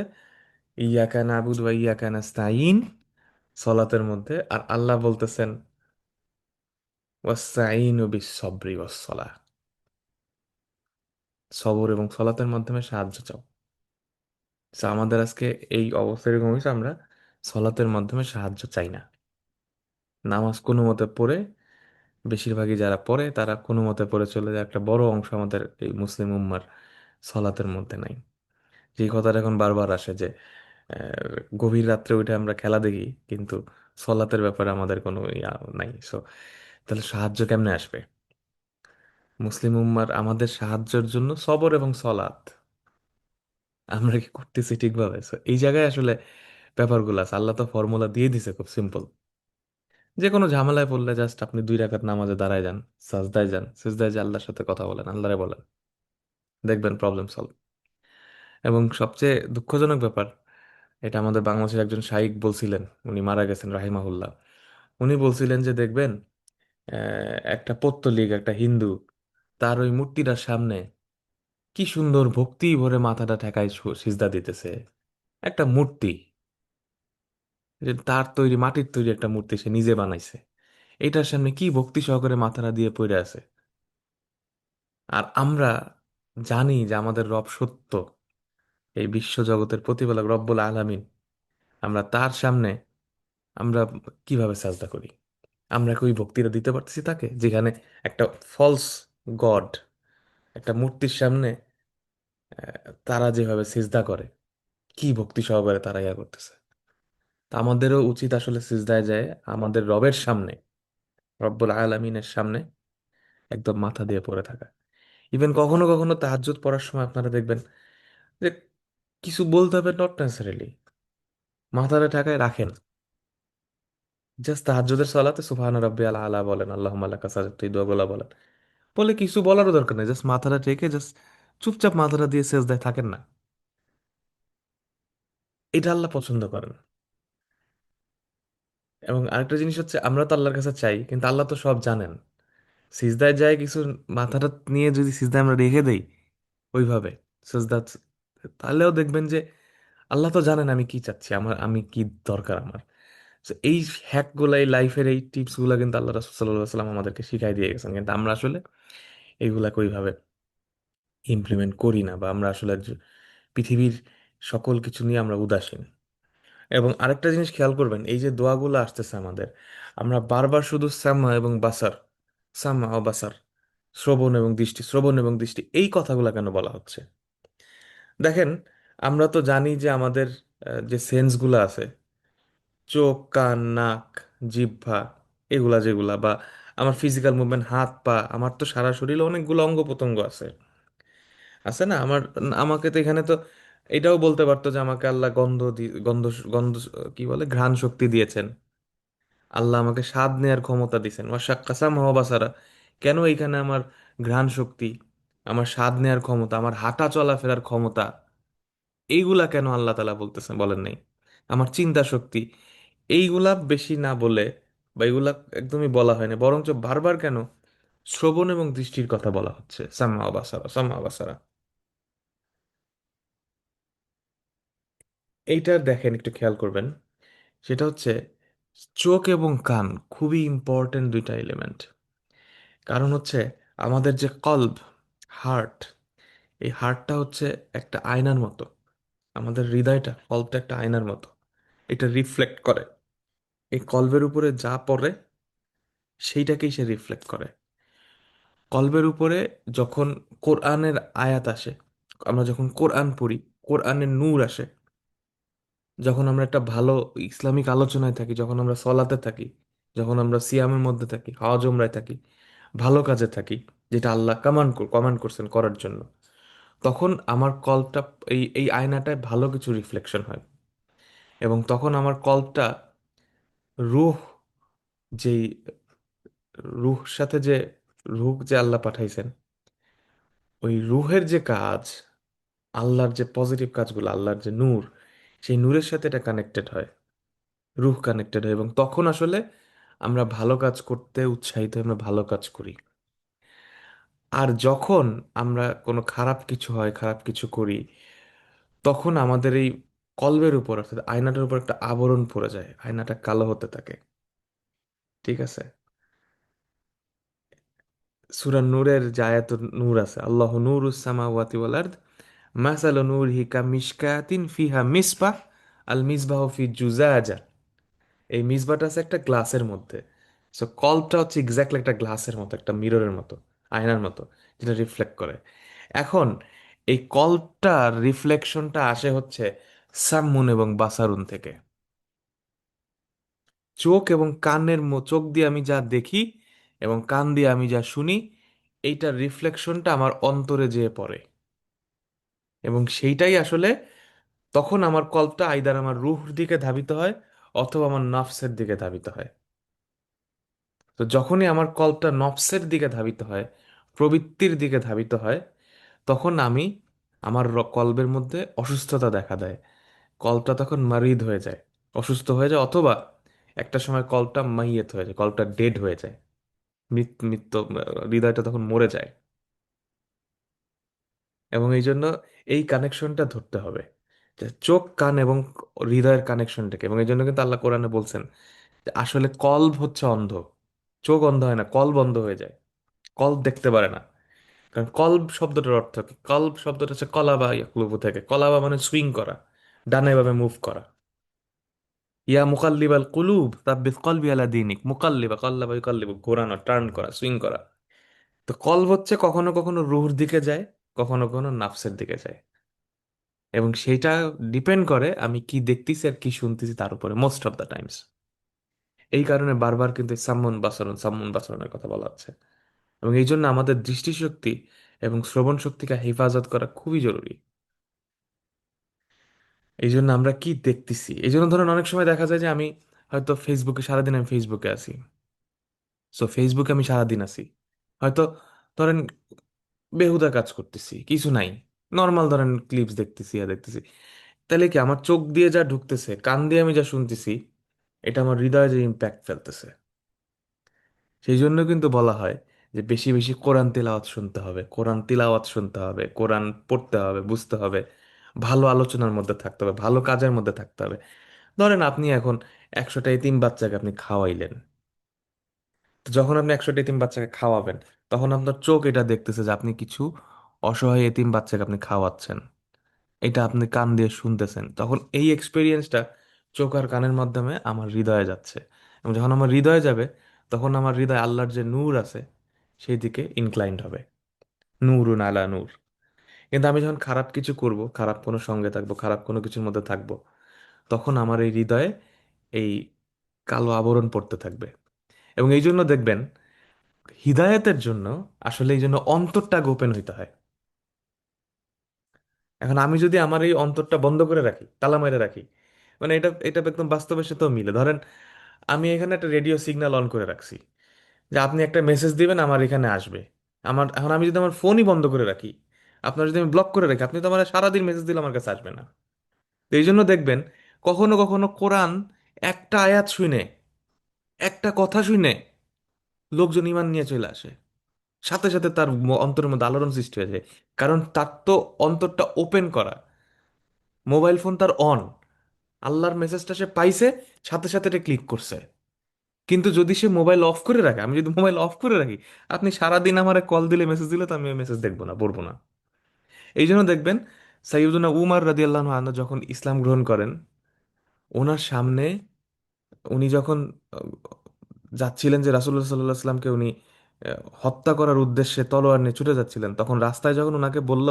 ইয়াকা না'বুদু ওয়া ইয়াকা নাস্তাঈন সলাতের মধ্যে, আর আল্লাহ বলতেছেন ওয়াস্তাঈনু বিস-সাবরি ওয়াস-সালাহ, সবর এবং সলাতের মাধ্যমে সাহায্য চাও। So, আমাদের আজকে এই অবস্থা এরকম হয়েছে, আমরা সলাতের মাধ্যমে সাহায্য চাই না। নামাজ কোনো মতে পড়ে, বেশিরভাগই যারা পড়ে তারা কোনো মতে পড়ে চলে যায়, একটা বড় অংশ আমাদের এই মুসলিম উম্মার সলাতের মধ্যে নাই। যে কথাটা এখন বারবার আসে যে গভীর রাত্রে উঠে আমরা খেলা দেখি, কিন্তু সলাতের ব্যাপারে আমাদের কোনো ইয়া নাই। সো তাহলে সাহায্য কেমনে আসবে? মুসলিম উম্মার আমাদের সাহায্যের জন্য সবর এবং সলাৎ আমরা কি করতেছি ঠিকভাবে? So, এই জায়গায় আসলে ব্যাপারগুলো আছে। আল্লাহ তো ফর্মুলা দিয়ে দিছে খুব সিম্পল। যে কোনো ঝামেলায় পড়লে জাস্ট আপনি 2 রাকাত নামাজে দাঁড়ায় যান, সাজদায় যান, সিজদায় যে আল্লাহর সাথে কথা বলেন, আল্লাহরে বলেন, দেখবেন প্রবলেম সলভ। এবং সবচেয়ে দুঃখজনক ব্যাপার, এটা আমাদের বাংলাদেশের একজন শাইখ বলছিলেন, উনি মারা গেছেন রাহিমাহুল্লাহ। উনি বলছিলেন যে দেখবেন একটা পৌত্তলিক, একটা হিন্দু, তার ওই মূর্তিটার সামনে কি সুন্দর ভক্তি ভরে মাথাটা ঠেকায় সিজদা দিতেছে। একটা মূর্তি, যে তার তৈরি মাটির তৈরি একটা মূর্তি সে নিজে বানাইছে, এটার সামনে কি ভক্তি সহকারে মাথাটা দিয়ে পড়ে আছে। আর আমরা জানি যে আমাদের রব সত্য, এই বিশ্ব জগতের প্রতিপালক রব্বুল আলামিন, আমরা তার সামনে আমরা কিভাবে সাজদা করি? আমরা কি ওই ভক্তিটা দিতে পারতেছি তাকে, যেখানে একটা ফলস গড, একটা মূর্তির সামনে তারা যেভাবে সিজদা করে, কি ভক্তি সহকারে তারা ইয়া করতেছে। তা আমাদেরও উচিত আসলে সিজদায় যায় আমাদের রবের সামনে, রব্বুল আলামিনের সামনে একদম মাথা দিয়ে পড়ে থাকা। ইভেন কখনো কখনো তাহাজ্জুদ পড়ার সময় আপনারা দেখবেন যে কিছু বলতে হবে, নট নেসেসারিলি মাথাটা ঠেকায় রাখেন, জাস্ট তাহাজ্জুদের সালাতে সুবহান রাব্বিয়াল আলা বলেন, আল্লাহুম্মা লাকা সাজাদতু, এই দোয়াগুলো বলেন। বলে কিছু বলারও দরকার নেই, জাস্ট মাথাটা ঠেকে জাস্ট চুপচাপ মাথাটা দিয়ে সেজদায় থাকেন না। এটা আল্লাহ পছন্দ করেন। এবং আরেকটা জিনিস হচ্ছে, আমরা তো আল্লাহর কাছে চাই, কিন্তু আল্লাহ তো সব জানেন। সিজদায় যায় কিছু, মাথাটা নিয়ে যদি সিজদায় আমরা রেখে দেই ওইভাবে সিজদা, তাহলেও দেখবেন যে আল্লাহ তো জানেন আমি কি চাচ্ছি, আমি কি দরকার আমার। So, এই হ্যাকগুলা, এই লাইফের এই টিপস গুলা কিন্তু আল্লাহ রাসূল সাল্লাল্লাহু আলাইহি ওয়াসাল্লাম আমাদেরকে শিখাই দিয়ে গেছেন, কিন্তু আমরা আসলে এইগুলাকে ওইভাবে ইমপ্লিমেন্ট করি না, বা আমরা আসলে পৃথিবীর সকল কিছু নিয়ে আমরা উদাসীন। এবং আরেকটা জিনিস খেয়াল করবেন, এই যে দোয়াগুলো আসতেছে আমাদের, আমরা বারবার শুধু সামা এবং বাসার, সামা ও বাসার, শ্রবণ এবং দৃষ্টি, শ্রবণ এবং দৃষ্টি, এই কথাগুলো কেন বলা হচ্ছে? দেখেন, আমরা তো জানি যে আমাদের যে সেন্সগুলো আছে, চোখ, কান, নাক, জিহ্বা, এগুলা যেগুলা, বা আমার ফিজিক্যাল মুভমেন্ট, হাত পা, আমার তো সারা শরীরে অনেকগুলো অঙ্গ প্রত্যঙ্গ আছে, আছে না আমার? আমাকে তো এখানে তো এটাও বলতে পারতো যে আমাকে আল্লাহ গন্ধ, গন্ধ, কি বলে, ঘ্রাণ শক্তি দিয়েছেন। আল্লাহ আমাকে স্বাদ নেয়ার ক্ষমতা দিয়েছেন, ওয়াশাক্কাসাম বাসারা। কেন এইখানে আমার ঘ্রাণ শক্তি, আমার স্বাদ নেয়ার ক্ষমতা, আমার হাঁটা চলাফেরার ক্ষমতা, এইগুলা কেন আল্লাহ তালা বলতেছেন, বলেন নাই? আমার চিন্তা শক্তি, এইগুলা বেশি না বলে, বা এগুলা একদমই বলা হয়নি, বরঞ্চ বারবার কেন শ্রবণ এবং দৃষ্টির কথা বলা হচ্ছে, সাম্মা বাসারা, সাম্মা বাসারা। এইটা দেখেন, একটু খেয়াল করবেন, সেটা হচ্ছে চোখ এবং কান খুবই ইম্পর্টেন্ট দুইটা এলিমেন্ট। কারণ হচ্ছে আমাদের যে কল্ব, হার্ট, এই হার্টটা হচ্ছে একটা আয়নার মতো। আমাদের হৃদয়টা, কল্বটা একটা আয়নার মতো, এটা রিফ্লেক্ট করে। এই কল্বের উপরে যা পড়ে সেইটাকেই সে রিফ্লেক্ট করে। কলবের উপরে যখন কোরআনের আয়াত আসে, আমরা যখন কোরআন পড়ি, কোরআনের নূর আসে, যখন আমরা একটা ভালো ইসলামিক আলোচনায় থাকি, যখন আমরা সলাতে থাকি, যখন আমরা সিয়ামের মধ্যে থাকি, হজ উমরায় থাকি, ভালো কাজে থাকি, যেটা আল্লাহ কমান্ড করছেন করার জন্য, তখন আমার কল্পটা, এই আয়নাটায় ভালো কিছু রিফ্লেকশন হয়। এবং তখন আমার কল্পটা রূহ, যেই রূহ সাথে যে রূহ যে আল্লাহ পাঠাইছেন, ওই রূহের যে কাজ, আল্লাহর যে পজিটিভ কাজগুলো, আল্লাহর যে নূর, সেই নূরের সাথে এটা কানেক্টেড হয়। রুহ কানেক্টেড হয়, এবং তখন আসলে আমরা ভালো কাজ করতে উৎসাহিত হই, আমরা ভালো কাজ করি। আর যখন আমরা কোনো খারাপ কিছু হয়, খারাপ কিছু করি, তখন আমাদের এই কলবের উপর অর্থাৎ আয়নাটার উপর একটা আবরণ পড়ে যায়, আয়নাটা কালো হতে থাকে। ঠিক আছে? সূরা নূরের যে আয়াতুন নূর আছে, আল্লাহ নূরুস সামাওয়াতি ওয়াল আরদ, মাসালু নূরিহি কামিশকাতিন ফিহা মিসবাহ, আল মিসবাহু ফি জুজাজা। এই মিসবাহটা আছে একটা গ্লাসের মধ্যে। সো কল্পটা হচ্ছে এক্স্যাক্টলি একটা গ্লাসের মতো, একটা মিররের মতো, আয়নার মতো, যেটা রিফ্লেক্ট করে। এখন এই কল্পটার রিফ্লেকশনটা আসে হচ্ছে সাম্মুন এবং বাসারুন থেকে। চোখ এবং কানের চোখ দিয়ে আমি যা দেখি এবং কান দিয়ে আমি যা শুনি, এইটার রিফ্লেকশনটা আমার অন্তরে যেয়ে পড়ে। এবং সেইটাই আসলে তখন আমার কল্পটা আইদার আমার রুহর দিকে ধাবিত হয় অথবা আমার নফসের দিকে ধাবিত হয়। তো যখনই আমার কল্পটা নফসের দিকে ধাবিত হয়, প্রবৃত্তির দিকে ধাবিত হয়, তখন আমি আমার কল্পের মধ্যে অসুস্থতা দেখা দেয়। কল্পটা তখন মারিদ হয়ে যায়, অসুস্থ হয়ে যায়, অথবা একটা সময় কল্পটা মাইয়েত হয়ে যায়, কল্পটা ডেড হয়ে যায়, মৃত্যু, হৃদয়টা তখন মরে যায়। এবং এই জন্য এই কানেকশনটা ধরতে হবে, যে চোখ কান এবং হৃদয়ের কানেকশনটাকে। এবং এই জন্য কিন্তু আল্লাহ কোরআনে বলছেন যে আসলে কল্ব হচ্ছে অন্ধ। চোখ অন্ধ হয় না, কল্ব বন্ধ হয়ে যায়, কল্ব দেখতে পারে না। কারণ কল্ব শব্দটার অর্থ কি? কল্ব শব্দটা হচ্ছে কলাবা ইয়াকলুবু থেকে, কলাবা মানে সুইং করা, ডানে ভাবে মুভ করা। ইয়া মুকাল্লিবাল কুলুব তাব্বিত কলবি আলা দিনিক, মুকাল্লিবা কল্লাবা ইউকাল্লিবু, ঘোরানো, টার্ন করা, সুইং করা। তো কল্ব হচ্ছে কখনো কখনো রুহুর দিকে যায়, কখনো কখনো নাফসের দিকে যায়। এবং সেইটা ডিপেন্ড করে আমি কি দেখতেছি আর কি শুনতেছি তার উপরে, মোস্ট অফ দ্য টাইমস। এই কারণে বারবার কিন্তু এই সাম্মুন বাসরণের কথা বলা হচ্ছে। এবং এই জন্য আমাদের দৃষ্টিশক্তি এবং শ্রবণ শক্তিকে হেফাজত করা খুবই জরুরি। এই জন্য আমরা কি দেখতেছি, এই জন্য ধরেন অনেক সময় দেখা যায় যে আমি হয়তো ফেসবুকে, সারাদিন আমি ফেসবুকে আছি। সো ফেসবুকে আমি সারাদিন আছি, হয়তো ধরেন বেহুদা কাজ করতেছি, কিছু নাই, নর্মাল ধরেন ক্লিপস দেখতেছি আর দেখতেছি। তাহলে কি আমার চোখ দিয়ে যা ঢুকতেছে, কান দিয়ে আমি যা শুনতেছি, এটা আমার হৃদয়ে যে ইম্প্যাক্ট ফেলতেছে। সেই জন্য কিন্তু বলা হয় যে বেশি বেশি কোরআন তিলাওয়াত শুনতে হবে, কোরআন তিলাওয়াত শুনতে হবে, কোরআন পড়তে হবে, বুঝতে হবে, ভালো আলোচনার মধ্যে থাকতে হবে, ভালো কাজের মধ্যে থাকতে হবে। ধরেন আপনি এখন 100টা এতিম বাচ্চাকে আপনি খাওয়াইলেন। তো যখন আপনি 100টা এতিম বাচ্চাকে খাওয়াবেন, তখন আপনার চোখ এটা দেখতেছে যে আপনি কিছু অসহায় এতিম বাচ্চাকে আপনি খাওয়াচ্ছেন, এটা আপনি কান দিয়ে শুনতেছেন। তখন এই এক্সপিরিয়েন্সটা চোখ আর কানের মাধ্যমে আমার হৃদয়ে যাচ্ছে। এবং যখন আমার হৃদয়ে যাবে, তখন আমার হৃদয় আল্লাহর যে নূর আছে সেই দিকে ইনক্লাইন্ড হবে, নূরুন আলা নূর। কিন্তু আমি যখন খারাপ কিছু করব, খারাপ কোনো সঙ্গে থাকবো, খারাপ কোনো কিছুর মধ্যে থাকবো, তখন আমার এই হৃদয়ে এই কালো আবরণ পড়তে থাকবে। এবং এই জন্য দেখবেন হিদায়াতের জন্য আসলে এই জন্য অন্তরটা ওপেন হইতে হয়। এখন আমি যদি আমার এই অন্তরটা বন্ধ করে রাখি, তালা মেরে রাখি, মানে এটা এটা একদম বাস্তবের সাথেও মিলে। ধরেন আমি এখানে একটা রেডিও সিগন্যাল অন করে রাখছি যে আপনি একটা মেসেজ দিবেন আমার এখানে আসবে। আমার এখন আমি যদি আমার ফোনই বন্ধ করে রাখি, আপনার যদি আমি ব্লক করে রাখি, আপনি তো আমার সারাদিন মেসেজ দিলে আমার কাছে আসবে না। তো এই জন্য দেখবেন কখনো কখনো কোরআন একটা আয়াত শুনে, একটা কথা শুনে লোকজন ইমান নিয়ে চলে আসে, সাথে সাথে তার অন্তরের মধ্যে আলোড়ন সৃষ্টি হয়ে যায়। কারণ তার তো অন্তরটা ওপেন করা, মোবাইল ফোন তার অন, আল্লাহর মেসেজটা সে পাইছে, সাথে সাথে এটা ক্লিক করছে। কিন্তু যদি সে মোবাইল অফ করে রাখে, আমি যদি মোবাইল অফ করে রাখি, আপনি সারাদিন আমারে কল দিলে, মেসেজ দিলে, তো আমি মেসেজ দেখবো না, পড়বো না। এই জন্য দেখবেন সাইয়্যিদুনা উমার রাদিয়াল্লাহু আনহু যখন ইসলাম গ্রহণ করেন, ওনার সামনে উনি যখন যাচ্ছিলেন যে রাসূলুল্লাহ সাল্লাল্লাহু আলাইহি সাল্লামকে উনি হত্যা করার উদ্দেশ্যে তলোয়ার নিয়ে ছুটে যাচ্ছিলেন, তখন রাস্তায় যখন ওনাকে বলল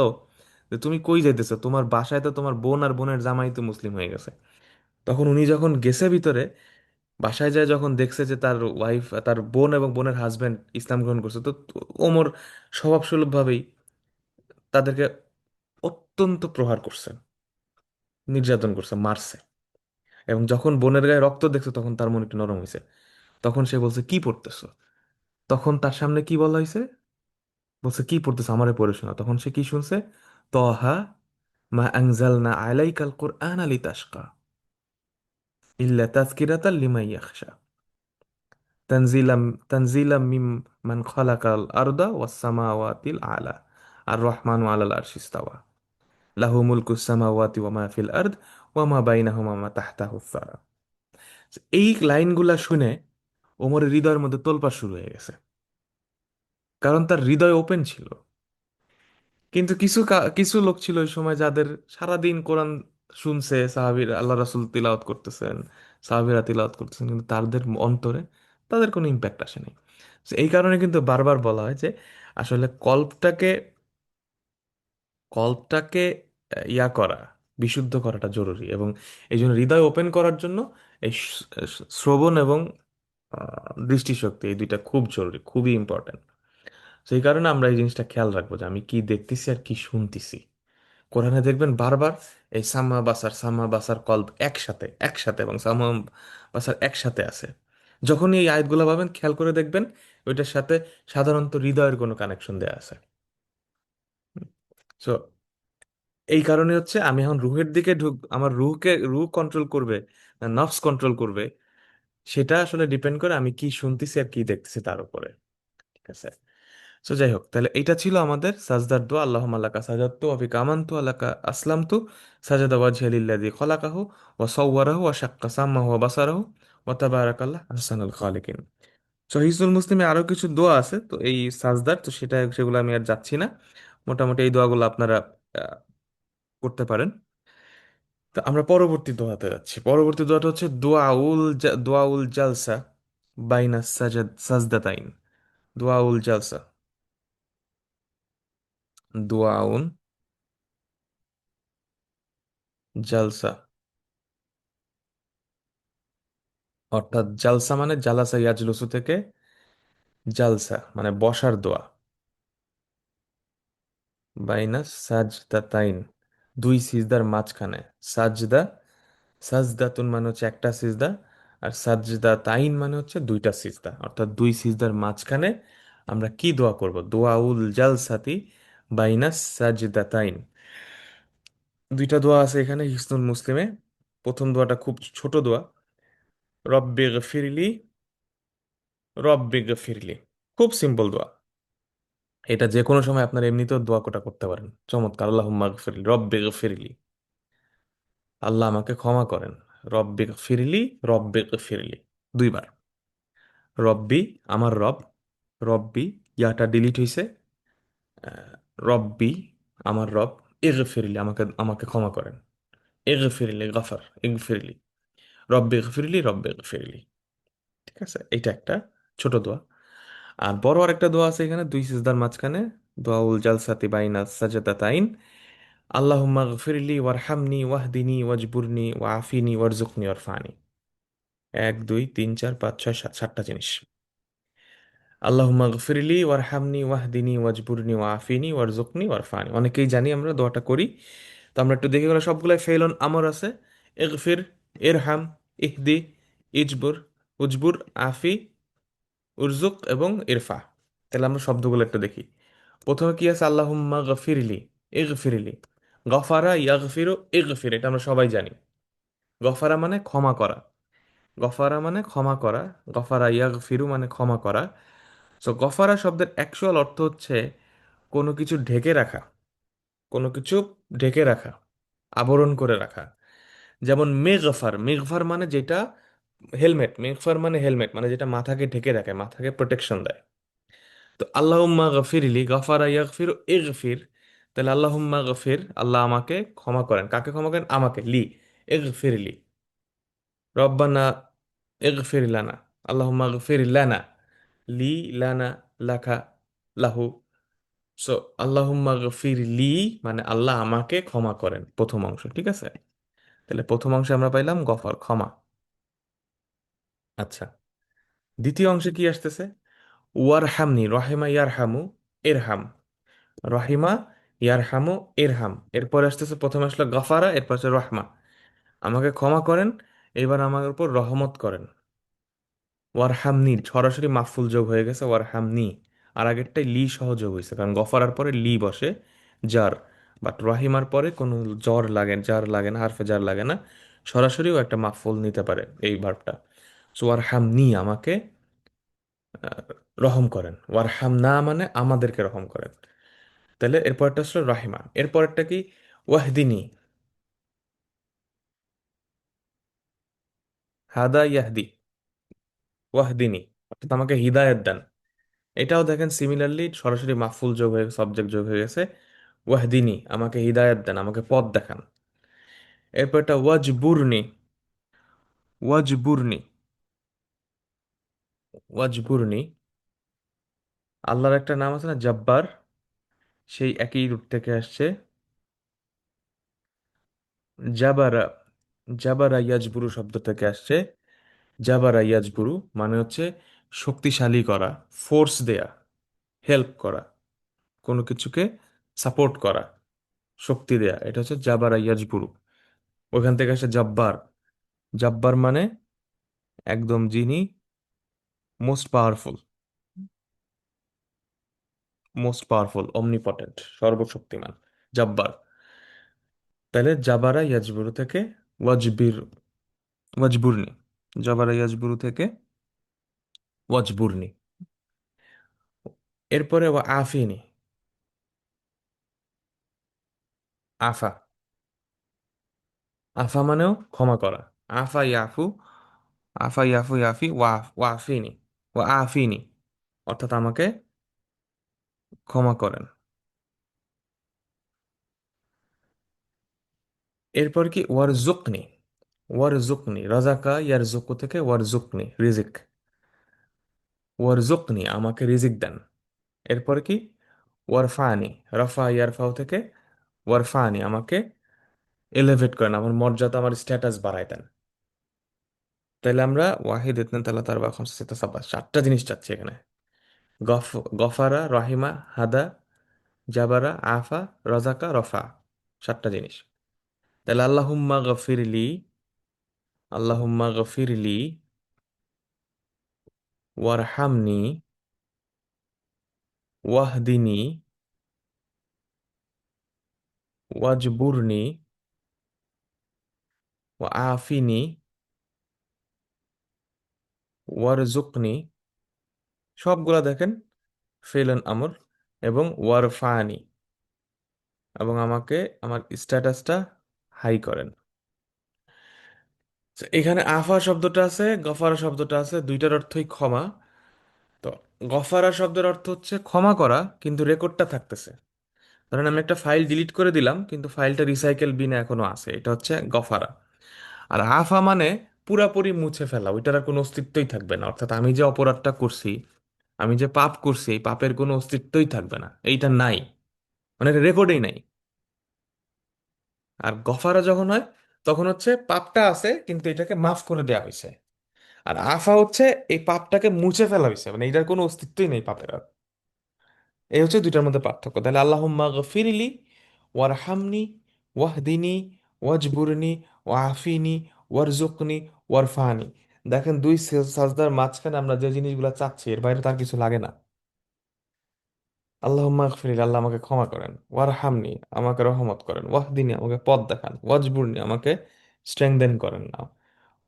যে তুমি কই যাইতেছো, তোমার বাসায় তো তোমার বোন আর বোনের জামাই তো মুসলিম হয়ে গেছে। তখন উনি যখন গেছে ভিতরে, বাসায় যায় যখন দেখছে যে তার ওয়াইফ, তার বোন এবং বোনের হাজবেন্ড ইসলাম গ্রহণ করছে, তো ওমর স্বভাবসুলভভাবেই তাদেরকে অত্যন্ত প্রহার করছে, নির্যাতন করছে, মারছে। এবং যখন বোনের গায়ে রক্ত দেখছে, তখন তার মন একটু নরম হয়েছে। তখন সে বলছে কি পড়তেছো? তখন তার সামনে কি বলা হয়েছে? বলছে কি পড়তেছো, আমারে পড়ে শোনা। তখন সে কি শুনছে? তহা মা আনজালনা আলাইকাল কুরআন লিতাশকা। ইল্লা তাযকিরাতাল লিমান ইয়াখশা, তানজিলাম তানজিলাম মিম্মান খালাকাল আরদা ওয়াস সামাওয়াতিল আলা, আর রহমানু আলাল আরশি ইস্তাওয়া, লাহু মুলকুস সামাওয়াতি ওয়া মা ফিল আরদ ওয়া মা বাইনাহুমা মা তাহতাহুস সারা। এই লাইনগুলা শুনে ওমরের হৃদয়ের মধ্যে তোলপাড় শুরু হয়ে গেছে, কারণ তার হৃদয় ওপেন ছিল। কিন্তু কিছু লোক ছিল ওই সময় যাদের সারাদিন কোরআন শুনছে, সাহাবীরা আল্লাহ রাসূল তিলাওয়াত করতেছেন, সাহাবীরা তিলাওয়াত করতেছেন, কিন্তু তাদের অন্তরে তাদের কোনো ইম্প্যাক্ট আসেনি। So এই কারণে কিন্তু বারবার বলা হয় যে আসলে কল্পটাকে ইয়া করা, বিশুদ্ধ করাটা জরুরি, এবং এই জন্য হৃদয় ওপেন করার জন্য এই শ্রবণ এবং দৃষ্টিশক্তি, এই দুইটা খুব জরুরি, খুবই ইম্পর্টেন্ট। সেই কারণে আমরা এই জিনিসটা খেয়াল রাখবো যে আমি কি দেখতেছি আর কি শুনতেছি। কোরআনে দেখবেন বারবার এই সাম্মা বাসার কল্প একসাথে একসাথে, এবং সাম্মা বাসার একসাথে আছে। যখনই এই আয়াতগুলো পাবেন খেয়াল করে দেখবেন ওইটার সাথে সাধারণত হৃদয়ের কোনো কানেকশন দেয়া আছে। সো এই কারণে হচ্ছে আমি এখন রুহের দিকে আমার রুহ কন্ট্রোল করবে না নফস কন্ট্রোল করবে, সেটা আসলে ডিপেন্ড করে আমি কি শুনতেছি আর কি দেখতেছি তার উপরে। ঠিক আছে। সো যাই হোক, তাহলে এটা ছিল আমাদের সাজদার দোয়া, আল্লাহুম্মা লাকা সাজাদতু ওয়া বিকা আমানতু ওয়া লাকা আসলামতু, সাজাদা ওয়াজহিয়া লিল্লাযী খলাকাহু ওয়া সাওয়ারাহু ওয়া শাক্কা সামমাহু ওয়া বাসারাহু ওয়া তাবারাকাল্লাহ আহসানুল খালিকিন। সো হিজতুল মুসলিমে আরো কিছু দোয়া আছে তো এই সাজদার, তো সেগুলো আমি আর যাচ্ছি না। মোটামুটি এই দোয়াগুলো আপনারা আহ, করতে পারেন। তো আমরা পরবর্তী দোয়াতে যাচ্ছি। পরবর্তী দোয়াটা হচ্ছে দোয়াউল জালসা বাইনা সাজদাতাইন। দোয়াউল জালসা, দোয়াউন জালসা, অর্থাৎ জালসা মানে জালাসা ইয়াজলুসু থেকে জালসা মানে বসার দোয়া। বাইনা সাজদাতাইন, দুই সিজদার মাঝখানে। সাজদা, সাজদাতুন মানে হচ্ছে একটা সিজদা, আর সাজদা তাইন মানে হচ্ছে দুইটা সিজদা, অর্থাৎ দুই সিজদার মাঝখানে আমরা কি দোয়া করব? দোয়াউল জালসাতি বাইনা সাজদাতাইন। দুইটা দোয়া আছে এখানে হিসনুল মুসলিমে। প্রথম দোয়াটা খুব ছোট দোয়া, রব্বে গফিরলি, রব্বে গফিরলি, খুব সিম্পল দোয়া। এটা যে কোনো সময় আপনার এমনিতেও দোয়া কোটা করতে পারেন, চমৎকার। আল্লাহুম্মা গফিরলি, রব্বে গফিরলি, আল্লাহ আমাকে ক্ষমা করেন। রব্বে গফিরলি, রব্বে গফিরলি, দুইবার। রব্বি, আমার রব, রব্বি, ইয়াটা ডিলিট হইছে। আহ, রব্বি, আমার রব, ইগফিরলি, আমাকে আমাকে ক্ষমা করেন। ইগফিরলি, গফার, ইগফিরলি, রব্বি ইগফিরলি, রব্বি ইগফিরলি। ঠিক আছে, এটা একটা ছোট দোয়া। আর বড় আরেকটা দোয়া আছে এখানে দুই সিজদার মাঝখানে, দোয়াউল জালসাতি বাইনা সাজদাতাইন। আল্লাহুম্মা গফিরলি ওয়ারহামনি ওয়াহদিনি ওয়াজবুরনি ওয়াআফিনি ওয়ারজুকনি ওয়ারফানি। এক দুই তিন চার পাঁচ ছয় সাত, সাতটা জিনিস। আল্লাহুম্মা গফিরলি ওয়ারহামনি ওয়াহদিনি ওয়াজবুরনি ওয়াআফিনি ওয়ারজুকনি ওয়ারফানি, অনেকেই জানি আমরা দোয়াটা করি। তো আমরা একটু দেখে গেলে সবগুলাই ফেলন আমর আছে। ইগফির, ইরহাম, ইহদি, ইজবুর, উজবুর, আফি, উরজুক এবং ইরফা। তাহলে আমরা শব্দগুলো একটু দেখি। প্রথমে কি আছে? আল্লাহুম্মা গফিরলি, ইগফিরলি। গফারা ইয়াগফিরু ইগফির, এটা আমরা সবাই জানি। গফারা মানে ক্ষমা করা, গফারা মানে ক্ষমা করা, গফারা ইয়াগফিরু মানে ক্ষমা করা। সো গফারা শব্দের অ্যাকচুয়াল অর্থ হচ্ছে কোনো কিছু ঢেকে রাখা, কোনো কিছু ঢেকে রাখা, আবরণ করে রাখা। যেমন মেগফার, মেগফার মানে যেটা হেলমেট, মেগফার মানে হেলমেট মানে যেটা মাথাকে ঢেকে রাখে, মাথাকে প্রোটেকশন দেয়। তো আল্লাহুম্মা গফিরলি, গফারা ইয়াগফিরু ইগফির। তাহলে আল্লাহুম্মা গফির, আল্লাহ আমাকে ক্ষমা করেন। কাকে ক্ষমা করেন? আমাকে। লি, ইগফিরলি। রব্বানা ইগফির লানা, আল্লাহুম্মা গফির লানা, লি, লানা, লাকা, লাহু। সো আল্লাহুম্মা গফির লি মানে আল্লাহ আমাকে ক্ষমা করেন, প্রথম অংশ। ঠিক আছে, তাহলে প্রথম অংশে আমরা পাইলাম গফর, ক্ষমা। আচ্ছা, দ্বিতীয় অংশে কি আসতেছে? ওয়ারহামনি, রহিমা ইয়ারহামু, ইরহাম। রহিমা, ইয়ারহামু, ইরহাম। এরপর আসতেছে, প্রথমে আসলো গফারা, এরপর হচ্ছে রহমা। আমাকে ক্ষমা করেন, এবার আমার উপর রহমত করেন। ওয়ারহামনি সরাসরি মাফুল যোগ হয়ে গেছে, ওয়ারহামনি। আর আগেরটাই লি সহ যোগ হয়েছে, কারণ গফারার পরে লি বসে, জার। বাট রহিমার পরে কোনো জার লাগে না, হারফে জার লাগে না। সরাসরিও একটা মাফউল নিতে পারে এই ভার্বটা। সো ওয়ারহামনি, আমাকে রহম করেন। ওয়ারহামনা মানে আমাদেরকে রহম করেন। তাহলে এরপরটা আসলে রাহিমা, এরপরটা কি? ওয়াহদিনী। হাদা ইয়াহদি, ওয়াহদিনী অর্থাৎ আমাকে হিদায়াত দেন। এটাও দেখেন সিমিলারলি সরাসরি মাফুল যোগ হয়ে সাবজেক্ট যোগ হয়ে গেছে। ওয়াহদিনী, আমাকে হিদায়াত দেন, আমাকে পথ দেখান। এরপরটা ওয়াজবুরনি। ওয়াজবুরনি, ওয়াজবুরনি আল্লাহর একটা নাম আছে না জব্বার, সেই একই রূপ থেকে আসছে। জাবারা, জাবারা ইয়াজবুরু শব্দ থেকে আসছে। জাবারা ইয়াজবুরু মানে হচ্ছে শক্তিশালী করা, ফোর্স দেয়া, হেল্প করা, কোনো কিছুকে সাপোর্ট করা, শক্তি দেয়া, এটা হচ্ছে জাবারা ইয়াজবুরু। ওইখান থেকে আসছে জাব্বার। জাব্বার মানে একদম যিনি most powerful, most powerful, omnipotent, সর্বশক্তিমান, জাব্বার। তাহলে জাবারা ইয়াজবুরু থেকে ওয়াজবির, ওয়াজবুরনি, জাবারা ইয়াজবুরু থেকে ওয়াজবুরনি। এরপরে ও আফিনি। আফা, আফা মানেও ক্ষমা করা। আফা ইয়াফু, আফা ইয়াফু ইয়াফি ওয়াফিনি, ওয়া আফিনি অর্থাৎ আমাকে ক্ষমা করেন। এরপর কি? ওয়ারজুকনি। ওয়ারজুকনি, রাজাকা ইয়ারজুকু থেকে ওয়ারজুকনি, রিজিক। ওয়ারজুকনি, আমাকে রিজিক দেন। এরপর কি? ওয়ারফানি, রফা ইয়ারফাও থেকে ওয়ারফানি, আমাকে এলিভেট করেন, আমার মর্যাদা, আমার স্ট্যাটাস বাড়ায় দেন। তাহলে আমরা ওয়াহিদ ইতনান তালা তার বা খামসা সিত্তা সাব্বা, চারটা জিনিস চাচ্ছি এখানে। গফ, গফারা, রহিমা, হাদা, জাবারা, আফা, রাজাকা, রফা, সাতটা জিনিস। তাহলে আল্লাহুম্মা গফিরলি, আল্লাহুম্মা গফিরলি, ওয়ারহামনি, ওয়াহদিনি, ওয়াজবুরনি, ওয়াআফিনি, ওয়ারজুকনি। সবগুলা দেখেন ফেলেন আমর, এবং ওয়ারফানি, এবং আমাকে আমার স্ট্যাটাসটা হাই করেন। তো এখানে আফা শব্দটা আছে, গফারা শব্দটা আছে, দুইটার অর্থই ক্ষমা। তো গফারা শব্দের অর্থ হচ্ছে ক্ষমা করা, কিন্তু রেকর্ডটা থাকতেছে। ধরেন আমি একটা ফাইল ডিলিট করে দিলাম কিন্তু ফাইলটা রিসাইকেল বিনে এখনো আছে, এটা হচ্ছে গফারা। আর আফা মানে পুরাপুরি মুছে ফেলা, ওইটার আর কোনো অস্তিত্বই থাকবে না, অর্থাৎ আমি যে অপরাধটা করছি, আমি যে পাপ করছি, এই পাপের কোনো অস্তিত্বই থাকবে না, এইটা নাই, মানে রেকর্ডেই নাই। আর গফারা যখন হয় তখন হচ্ছে পাপটা আছে কিন্তু এটাকে মাফ করে দেওয়া হয়েছে। আর আফা হচ্ছে এই পাপটাকে মুছে ফেলা হয়েছে, মানে এটার কোনো অস্তিত্বই নেই পাপের আর। এই হচ্ছে দুইটার মধ্যে পার্থক্য। তাহলে আল্লাহুম্মা গফিরলি, ওয়ারহামনি, ওয়াহদিনী, ওয়াজবুরনি, ওয়াফিনি, ওয়ারজুকনি, ওয়ারফানি। দেখেন দুই সাজদার মাঝখানে আমরা যে জিনিসগুলো চাচ্ছি এর বাইরে তার কিছু লাগে না। আল্লাহুম্মা গফিরলি, আল্লাহ আমাকে ক্ষমা করেন। ওয়ারহামনি, আমাকে রহমত করেন। ওয়াহদিনী, আমাকে পথ দেখান। ওয়াজবুরনি, আমাকে স্ট্রেংদেন করেন না।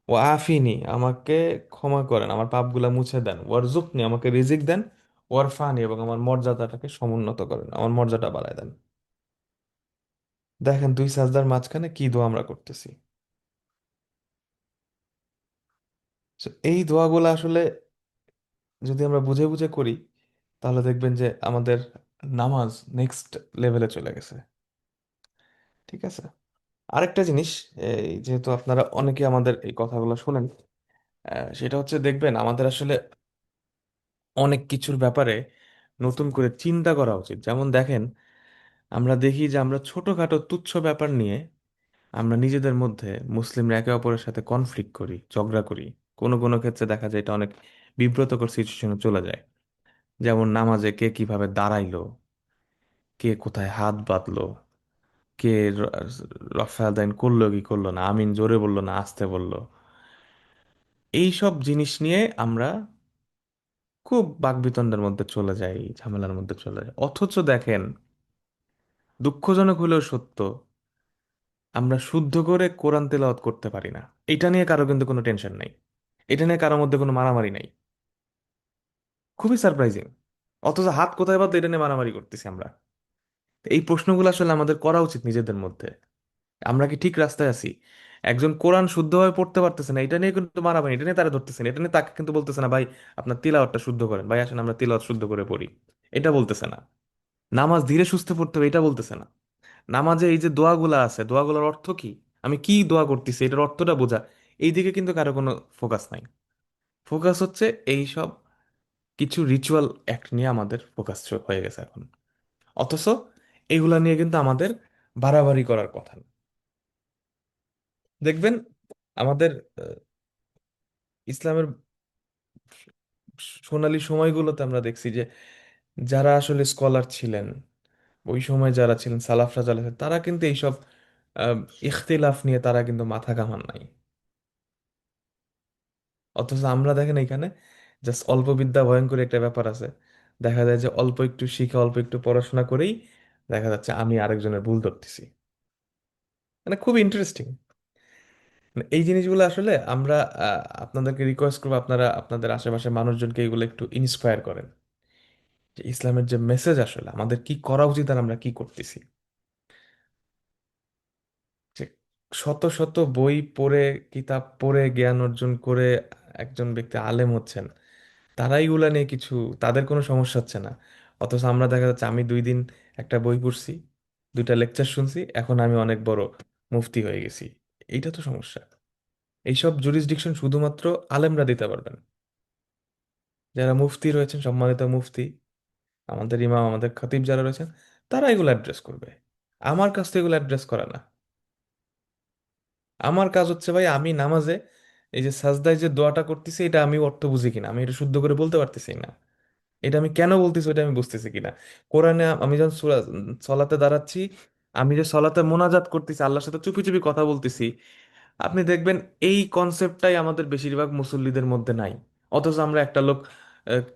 ও আফিনি, আমাকে ক্ষমা করেন, আমার পাপগুলা মুছে দেন। ওয়ারজুকনি, আমাকে রিজিক দেন। ওয়ারফানি, এবং আমার মর্যাদাটাকে সমুন্নত করেন, আমার মর্যাদা বাড়ায় দেন। দেখেন দুই সাজদার মাঝখানে কি দোয়া আমরা করতেছি। So, এই দোয়াগুলো আসলে যদি আমরা বুঝে বুঝে করি তাহলে দেখবেন যে আমাদের নামাজ নেক্সট লেভেলে চলে গেছে। ঠিক আছে। আরেকটা জিনিস, এই যেহেতু আপনারা অনেকে আমাদের এই কথাগুলো শোনেন, সেটা হচ্ছে দেখবেন আমাদের আসলে অনেক কিছুর ব্যাপারে নতুন করে চিন্তা করা উচিত। যেমন দেখেন, আমরা দেখি যে আমরা ছোটখাটো তুচ্ছ ব্যাপার নিয়ে আমরা নিজেদের মধ্যে মুসলিমরা একে অপরের সাথে কনফ্লিক্ট করি, ঝগড়া করি। কোনো কোনো ক্ষেত্রে দেখা যায় এটা অনেক বিব্রতকর সিচুয়েশনে চলে যায়। যেমন নামাজে কে কিভাবে দাঁড়াইলো, কে কোথায় হাত বাঁধলো, কে রফাদাইন করলো কি করলো না, আমিন জোরে বললো না আস্তে বললো, এই সব জিনিস নিয়ে আমরা খুব বাকবিতণ্ডার মধ্যে চলে যাই, ঝামেলার মধ্যে চলে যাই। অথচ দেখেন, দুঃখজনক হলেও সত্য, আমরা শুদ্ধ করে কোরআন তেলাওয়াত করতে পারি না। এটা নিয়ে কারো কিন্তু কোনো টেনশন নাই, এটা নিয়ে কারোর মধ্যে কোনো মারামারি নাই। খুবই সারপ্রাইজিং। অথচ হাত কোথায় বাদ এটা নিয়ে মারামারি করতেছি আমরা। তো এই প্রশ্নগুলো আসলে আমাদের করা উচিত নিজেদের মধ্যে। আমরা কি ঠিক রাস্তায় আছি? একজন কোরআন শুদ্ধভাবে পড়তে পারতেছে না, এটা নিয়ে কিন্তু মারামারি, এটা নিয়ে তারা ধরতেছে না, এটা নিয়ে তাকে কিন্তু বলতেছে না, ভাই আপনার তিলাওয়াতটা শুদ্ধ করেন, ভাই আসেন আমরা তিলাওয়াত শুদ্ধ করে পড়ি, এটা বলতেছে না। নামাজ ধীরে সুস্থে পড়তে হবে, এটা বলতেছে না। নামাজে এই যে দোয়াগুলা আছে, দোয়াগুলোর অর্থ কি, আমি কি দোয়া করতেছি এটার অর্থটা বোঝা, এই দিকে কিন্তু কারো কোনো ফোকাস নাই। ফোকাস হচ্ছে এই সব কিছু রিচুয়াল অ্যাক্ট নিয়ে আমাদের ফোকাস হয়ে গেছে এখন। অথচ এগুলা নিয়ে কিন্তু আমাদের বাড়াবাড়ি করার কথা না। দেখবেন আমাদের ইসলামের সোনালী সময়গুলোতে আমরা দেখছি যে যারা আসলে স্কলার ছিলেন, ওই সময় যারা ছিলেন সালাফরা যারা ছিলেন, তারা কিন্তু এইসব আহ, ইখতিলাফ নিয়ে তারা কিন্তু মাথা ঘামান নাই। অথচ আমরা দেখেন এখানে জাস্ট অল্প বিদ্যা ভয়ঙ্কর একটা ব্যাপার আছে। দেখা যায় যে অল্প একটু শিখে অল্প একটু পড়াশোনা করেই দেখা যাচ্ছে আমি আরেকজনের ভুল ধরতেছি। মানে খুব ইন্টারেস্টিং। এই জিনিসগুলো আসলে আমরা আপনাদেরকে রিকোয়েস্ট করবো, আপনারা আপনাদের আশেপাশে মানুষজনকে এগুলো একটু ইন্সপায়ার করেন, যে ইসলামের যে মেসেজ আসলে আমাদের কি করা উচিত আর আমরা কি করতেছি। যে শত শত বই পড়ে, কিতাব পড়ে জ্ঞান অর্জন করে একজন ব্যক্তি আলেম হচ্ছেন, তারাই এগুলা নিয়ে কিছু, তাদের কোনো সমস্যা হচ্ছে না। অথচ আমরা দেখা যাচ্ছে আমি 2 দিন একটা বই পড়ছি, 2টা লেকচার শুনছি, এখন আমি অনেক বড় মুফতি হয়ে গেছি। এইটা তো সমস্যা। এইসব জুরিসডিকশন শুধুমাত্র আলেমরা দিতে পারবেন। যারা মুফতি রয়েছেন, সম্মানিত মুফতি, আমাদের ইমাম, আমাদের খতিব যারা রয়েছেন, তারা এগুলো অ্যাড্রেস করবে। আমার কাছ থেকে এগুলো অ্যাড্রেস করে না। আমার কাজ হচ্ছে ভাই, আমি নামাজে এই যে সাজদায় যে দোয়াটা করতেছি, এটা আমি অর্থ বুঝি কিনা, আমি এটা শুদ্ধ করে বলতে পারতেছি না, এটা আমি কেন বলতেছি ওটা আমি বুঝতেছি কিনা। কোরআনে আমি যখন সলাতে দাঁড়াচ্ছি, আমি যে সলাতে মোনাজাত করতেছি, আল্লাহর সাথে চুপি চুপি কথা বলতেছি, আপনি দেখবেন এই কনসেপ্টটাই আমাদের বেশিরভাগ মুসল্লিদের মধ্যে নাই। অথচ আমরা একটা লোক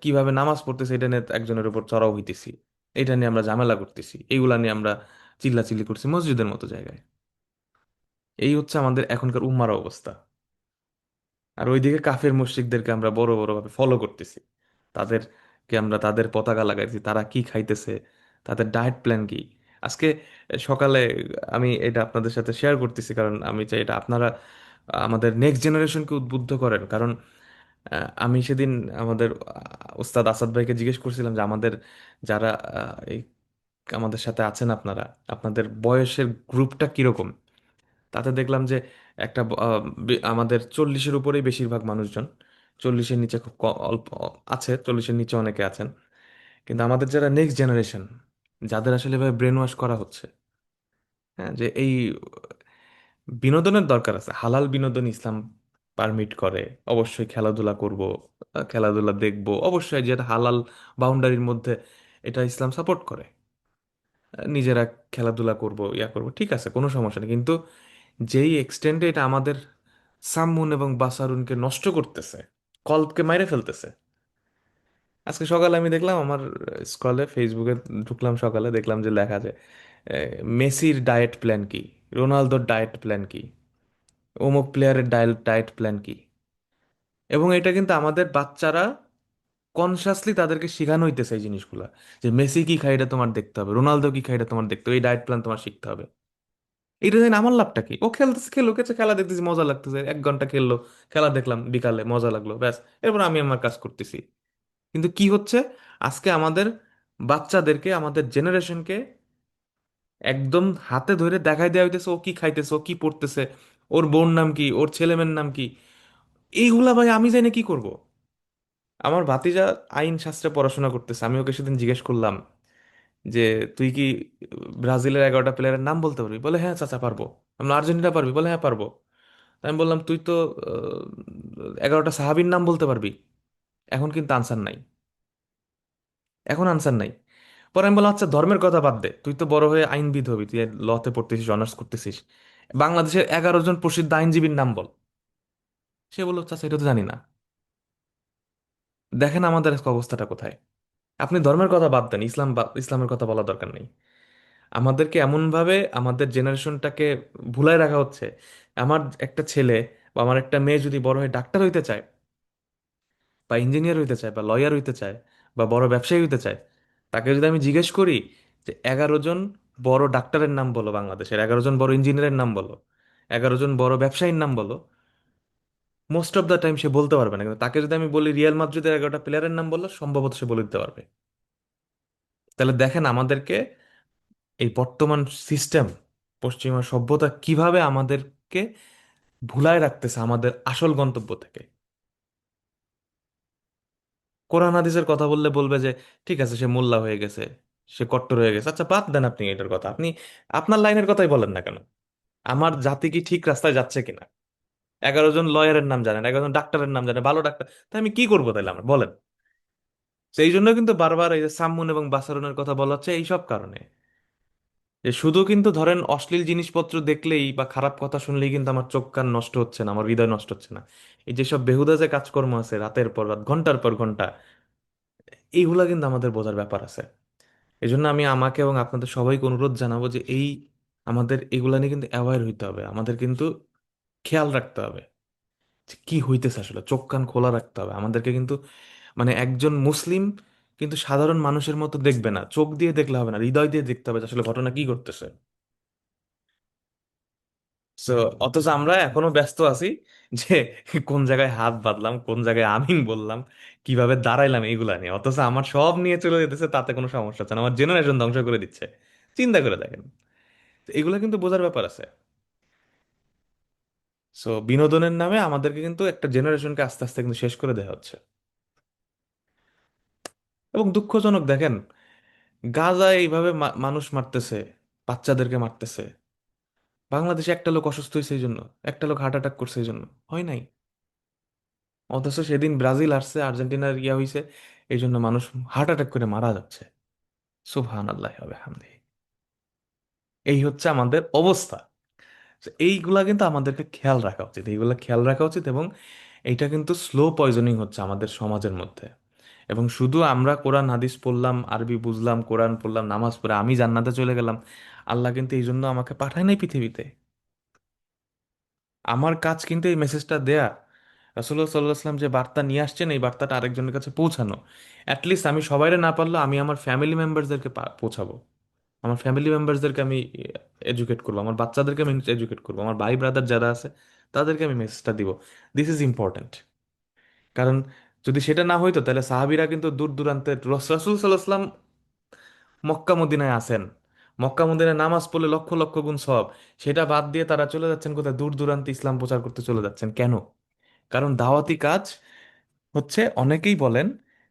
কিভাবে নামাজ পড়তেছে এটা নিয়ে একজনের উপর চড়াও হইতেছি, এটা নিয়ে আমরা ঝামেলা করতেছি, এইগুলা নিয়ে আমরা চিল্লাচিল্লি করছি মসজিদের মতো জায়গায়। এই হচ্ছে আমাদের এখনকার উম্মার অবস্থা। আর ওইদিকে কাফের মুশরিকদেরকে আমরা বড় বড় ভাবে ফলো করতেছি, তাদেরকে আমরা তাদের পতাকা লাগাইছি, তারা কি খাইতেছে, তাদের ডায়েট প্ল্যান কি। আজকে সকালে আমি এটা আপনাদের সাথে শেয়ার করতেছি, কারণ আমি চাই এটা আপনারা আমাদের নেক্সট জেনারেশনকে উদ্বুদ্ধ করেন। কারণ আমি সেদিন আমাদের ওস্তাদ আসাদ ভাইকে জিজ্ঞেস করছিলাম যে আমাদের যারা এই আমাদের সাথে আছেন আপনারা, আপনাদের বয়সের গ্রুপটা কিরকম। তাতে দেখলাম যে একটা আমাদের 40-এর উপরেই বেশিরভাগ মানুষজন, 40-এর নিচে খুব অল্প আছে, 40-এর নিচে অনেকে আছেন। কিন্তু আমাদের যারা নেক্সট জেনারেশন, যাদের আসলে এভাবে ব্রেন ওয়াশ করা হচ্ছে, হ্যাঁ, যে এই বিনোদনের দরকার আছে, হালাল বিনোদন ইসলাম পারমিট করে। অবশ্যই খেলাধুলা করব, খেলাধুলা দেখব, অবশ্যই যেটা হালাল বাউন্ডারির মধ্যে, এটা ইসলাম সাপোর্ট করে। নিজেরা খেলাধুলা করব, ইয়া করব, ঠিক আছে, কোনো সমস্যা নেই। কিন্তু যেই এক্সটেন্ডে এটা আমাদের সামুন এবং বাসারুনকে নষ্ট করতেছে, কল্পকে মাইরে ফেলতেছে। আজকে সকালে আমি দেখলাম আমার স্ক্রলে ফেসবুকে ঢুকলাম, সকালে দেখলাম যে লেখা আছে মেসির ডায়েট প্ল্যান কি, রোনালদোর ডায়েট প্ল্যান কি, অমুক প্লেয়ারের ডায়েট ডায়েট প্ল্যান কি। এবং এটা কিন্তু আমাদের বাচ্চারা কনসাসলি তাদেরকে শেখানো হইতেছে এই জিনিসগুলা, যে মেসি কি খায় এটা তোমার দেখতে হবে, রোনালদো কি খায় এটা তোমার দেখতে হবে, এই ডায়েট প্ল্যান তোমার শিখতে হবে। এটা জানি আমার লাভটা কি? ও খেলতেছে, খেলো, কেছে, খেলা দেখতেছি মজা লাগতেছে, 1 ঘন্টা খেললো, খেলা দেখলাম বিকালে মজা লাগলো, ব্যাস, এরপর আমি আমার কাজ করতেছি। কিন্তু কি হচ্ছে, আজকে আমাদের বাচ্চাদেরকে, আমাদের জেনারেশনকে একদম হাতে ধরে দেখাই দেওয়া হইতেছে ও কি খাইতেছে, ও কি পড়তেছে, ওর বোন নাম কি, ওর ছেলেমেয়ের নাম কি। এইগুলা ভাই আমি জানি কি করব। আমার ভাতিজা আইন শাস্ত্রে পড়াশোনা করতেছে, আমি ওকে সেদিন জিজ্ঞেস করলাম যে তুই কি ব্রাজিলের 11টা প্লেয়ারের নাম বলতে পারবি? বলে হ্যাঁ চাচা পারবো। আমি বললাম, আর্জেন্টিনা পারবি? বলে হ্যাঁ পারবো। আমি বললাম তুই তো 11টা সাহাবীর নাম বলতে পারবি? এখন কিন্তু আনসার নাই, এখন আনসার নাই। পরে আমি বললাম আচ্ছা ধর্মের কথা বাদ দে, তুই তো বড় হয়ে আইনবিদ হবি, তুই লতে পড়তেছিস, অনার্স করতেছিস, বাংলাদেশের 11 জন প্রসিদ্ধ আইনজীবীর নাম বল। সে বললো চাচা এটা তো জানি না। দেখেন আমাদের আজকে অবস্থাটা কোথায়। আপনি ধর্মের কথা বাদ দেন, ইসলামের কথা বলা দরকার নেই। আমাদেরকে এমনভাবে আমাদের জেনারেশনটাকে ভুলায় রাখা হচ্ছে। আমার একটা ছেলে বা আমার একটা মেয়ে যদি বড় হয়ে ডাক্তার হইতে চায় বা ইঞ্জিনিয়ার হইতে চায় বা লয়ার হইতে চায় বা বড় ব্যবসায়ী হইতে চায়, তাকে যদি আমি জিজ্ঞেস করি যে 11 জন বড় ডাক্তারের নাম বলো, বাংলাদেশের 11 জন বড় ইঞ্জিনিয়ারের নাম বলো, 11 জন বড় ব্যবসায়ীর নাম বলো, মোস্ট অফ দ্য টাইম সে বলতে পারবে না। কিন্তু তাকে যদি আমি বলি রিয়াল মাদ্রিদের 11টা প্লেয়ারের নাম বললো, সম্ভবত সে বলে দিতে পারবে। তাহলে দেখেন আমাদেরকে এই বর্তমান সিস্টেম, পশ্চিমা সভ্যতা কিভাবে আমাদেরকে ভুলায় রাখতেছে আমাদের আসল গন্তব্য থেকে। কোরআন হাদিসের কথা বললে বলবে যে ঠিক আছে সে মোল্লা হয়ে গেছে, সে কট্টর হয়ে গেছে। আচ্ছা বাদ দেন আপনি এটার কথা, আপনি আপনার লাইনের কথাই বলেন না কেন? আমার জাতি কি ঠিক রাস্তায় যাচ্ছে কিনা? 11 জন লয়ারের নাম জানেন, 11 জন ডাক্তারের নাম জানেন, ভালো ডাক্তার, তাই আমি কি করবো তাহলে? আমার বলেন। সেই জন্য কিন্তু বারবার এই যে সাম্মুন এবং বাসারুনের কথা বলা হচ্ছে এইসব কারণে, যে শুধু কিন্তু ধরেন অশ্লীল জিনিসপত্র দেখলেই বা খারাপ কথা শুনলেই কিন্তু আমার চোখ কান নষ্ট হচ্ছে না, আমার হৃদয় নষ্ট হচ্ছে না। এই যেসব বেহুদা যে কাজকর্ম আছে রাতের পর রাত, ঘন্টার পর ঘন্টা, এইগুলা কিন্তু আমাদের বোঝার ব্যাপার আছে। এই জন্য আমি আমাকে এবং আপনাদের সবাইকে অনুরোধ জানাবো যে আমাদের এগুলা নিয়ে কিন্তু অ্যাওয়্যার হইতে হবে, আমাদের কিন্তু খেয়াল রাখতে হবে যে কি হইতেছে আসলে, চোখ কান খোলা রাখতে হবে আমাদেরকে কিন্তু। মানে একজন মুসলিম কিন্তু সাধারণ মানুষের মতো দেখবে না, চোখ দিয়ে দেখলে হবে না, হৃদয় দিয়ে দেখতে হবে যে আসলে ঘটনা কি ঘটতেছে। সো অথচ আমরা এখনো ব্যস্ত আছি যে কোন জায়গায় হাত বাঁধলাম, কোন জায়গায় আমিন বললাম, কিভাবে দাঁড়াইলাম, এইগুলা নিয়ে। অথচ আমার সব নিয়ে চলে যেতেছে, তাতে কোনো সমস্যা হচ্ছে না, আমার জেনারেশন ধ্বংস করে দিচ্ছে। চিন্তা করে দেখেন। তো এগুলা কিন্তু বোঝার ব্যাপার আছে। সো বিনোদনের নামে আমাদেরকে কিন্তু একটা জেনারেশনকে আস্তে আস্তে কিন্তু শেষ করে দেওয়া হচ্ছে। এবং দুঃখজনক দেখেন, গাজায় এইভাবে মানুষ মারতেছে, বাচ্চাদেরকে মারতেছে, বাংলাদেশে একটা লোক অসুস্থ হয়েছে এই জন্য, একটা লোক হার্ট অ্যাটাক করছে এই জন্য, হয় নাই। অথচ সেদিন ব্রাজিল আসছে, আর্জেন্টিনার ইয়া হয়েছে, এই জন্য মানুষ হার্ট অ্যাটাক করে মারা যাচ্ছে। সুবহান আল্লাহ হবে হামদি। এই হচ্ছে আমাদের অবস্থা। তো এইগুলা কিন্তু আমাদেরকে খেয়াল রাখা উচিত, এইগুলা খেয়াল রাখা উচিত। এবং এইটা কিন্তু স্লো পয়জনিং হচ্ছে আমাদের সমাজের মধ্যে। এবং শুধু আমরা কোরআন হাদিস পড়লাম, আরবি বুঝলাম, কোরআন পড়লাম, নামাজ পড়ে আমি জান্নাতে চলে গেলাম, আল্লাহ কিন্তু এই জন্য আমাকে পাঠায় নাই পৃথিবীতে। আমার কাজ কিন্তু এই মেসেজটা দেয়া, রাসূলুল্লাহ সাল্লাল্লাহু আলাইহি ওয়াসাল্লাম যে বার্তা নিয়ে আসছেন এই বার্তাটা আরেকজনের কাছে পৌঁছানো। অ্যাটলিস্ট আমি সবাইরে না পারলেও আমি আমার ফ্যামিলি মেম্বারসদেরকে পৌঁছাবো। আমার ফ্যামিলি মেম্বারসদেরকে আমি এডুকেট করবো, আমার বাচ্চাদেরকে আমি এডুকেট করবো, আমার ভাই ব্রাদার যারা আছে তাদেরকে আমি মেসেজটা দিব। This is important. কারণ যদি সেটা না হইতো তাহলে সাহাবীরা কিন্তু দূর দূরান্তে, রাসূল সাল্লাল্লাহু আলাইহি ওয়াসাল্লাম মক্কা মদিনায় আছেন, মক্কা মদিনায় নামাজ পড়লে লক্ষ লক্ষ গুণ সওয়াব, সেটা বাদ দিয়ে তারা চলে যাচ্ছেন কোথায়? দূর দূরান্তে ইসলাম প্রচার করতে চলে যাচ্ছেন। কেন? কারণ দাওয়াতি কাজ হচ্ছে, অনেকেই বলেন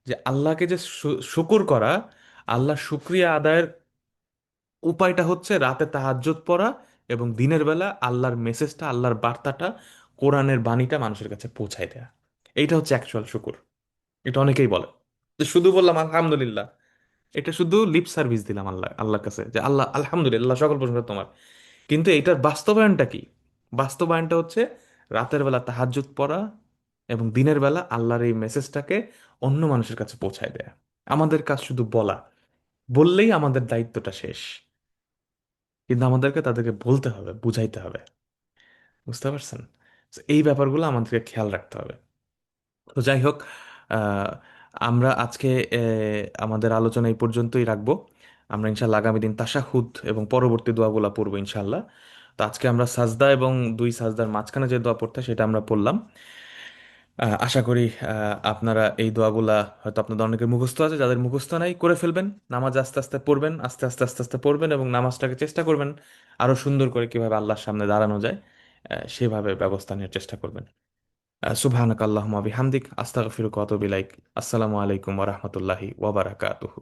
যে আল্লাহকে যে শুকুর করা, আল্লাহ শুক্রিয়া আদায়ের উপায়টা হচ্ছে রাতে তাহাজ্জুদ পড়া এবং দিনের বেলা আল্লাহর মেসেজটা, আল্লাহর বার্তাটা, কোরআনের বাণীটা মানুষের কাছে পৌঁছায় দেয়া। এইটা হচ্ছে অ্যাকচুয়াল শুকুর। এটা অনেকেই বলে যে শুধু বললাম আলহামদুলিল্লাহ, এটা শুধু লিপ সার্ভিস দিলাম আল্লাহর কাছে, যে আল্লাহ আলহামদুলিল্লাহ, সকল প্রশংসা তোমার। কিন্তু এইটার বাস্তবায়নটা কি? বাস্তবায়নটা হচ্ছে রাতের বেলা তাহাজ্জুদ পড়া এবং দিনের বেলা আল্লাহর এই মেসেজটাকে অন্য মানুষের কাছে পৌঁছায় দেয়া। আমাদের কাজ শুধু বলা, বললেই আমাদের দায়িত্বটা শেষ। কিন্তু আমাদেরকে তাদেরকে বলতে হবে, বুঝাইতে হবে। বুঝতে পারছেন? তো এই ব্যাপারগুলো আমাদেরকে খেয়াল রাখতে হবে। তো যাই হোক, আহ, আমরা আজকে আমাদের আলোচনা এই পর্যন্তই রাখবো। আমরা ইনশাল্লাহ আগামী দিন তাশাহুদ এবং পরবর্তী দোয়াগুলা পড়বো ইনশাল্লাহ। তো আজকে আমরা সাজদা এবং দুই সাজদার মাঝখানে যে দোয়া পড়তে হয় সেটা আমরা পড়লাম। আশা করি আপনারা এই দোয়াগুলা হয়তো আপনাদের অনেকের মুখস্থ আছে, যাদের মুখস্থ নাই করে ফেলবেন। নামাজ আস্তে আস্তে পড়বেন, আস্তে আস্তে আস্তে আস্তে পড়বেন এবং নামাজটাকে চেষ্টা করবেন আরো সুন্দর করে কিভাবে আল্লাহর সামনে দাঁড়ানো যায়, সেভাবে ব্যবস্থা নেওয়ার চেষ্টা করবেন। সুবহানাকা আল্লাহুম্মা বিহামদিক, আস্তাগফিরুকা ওয়া আতুবু ইলাইক। আসসালামু আলাইকুম ওয়া রাহমাতুল্লাহি ওয়া বারাকাতুহু।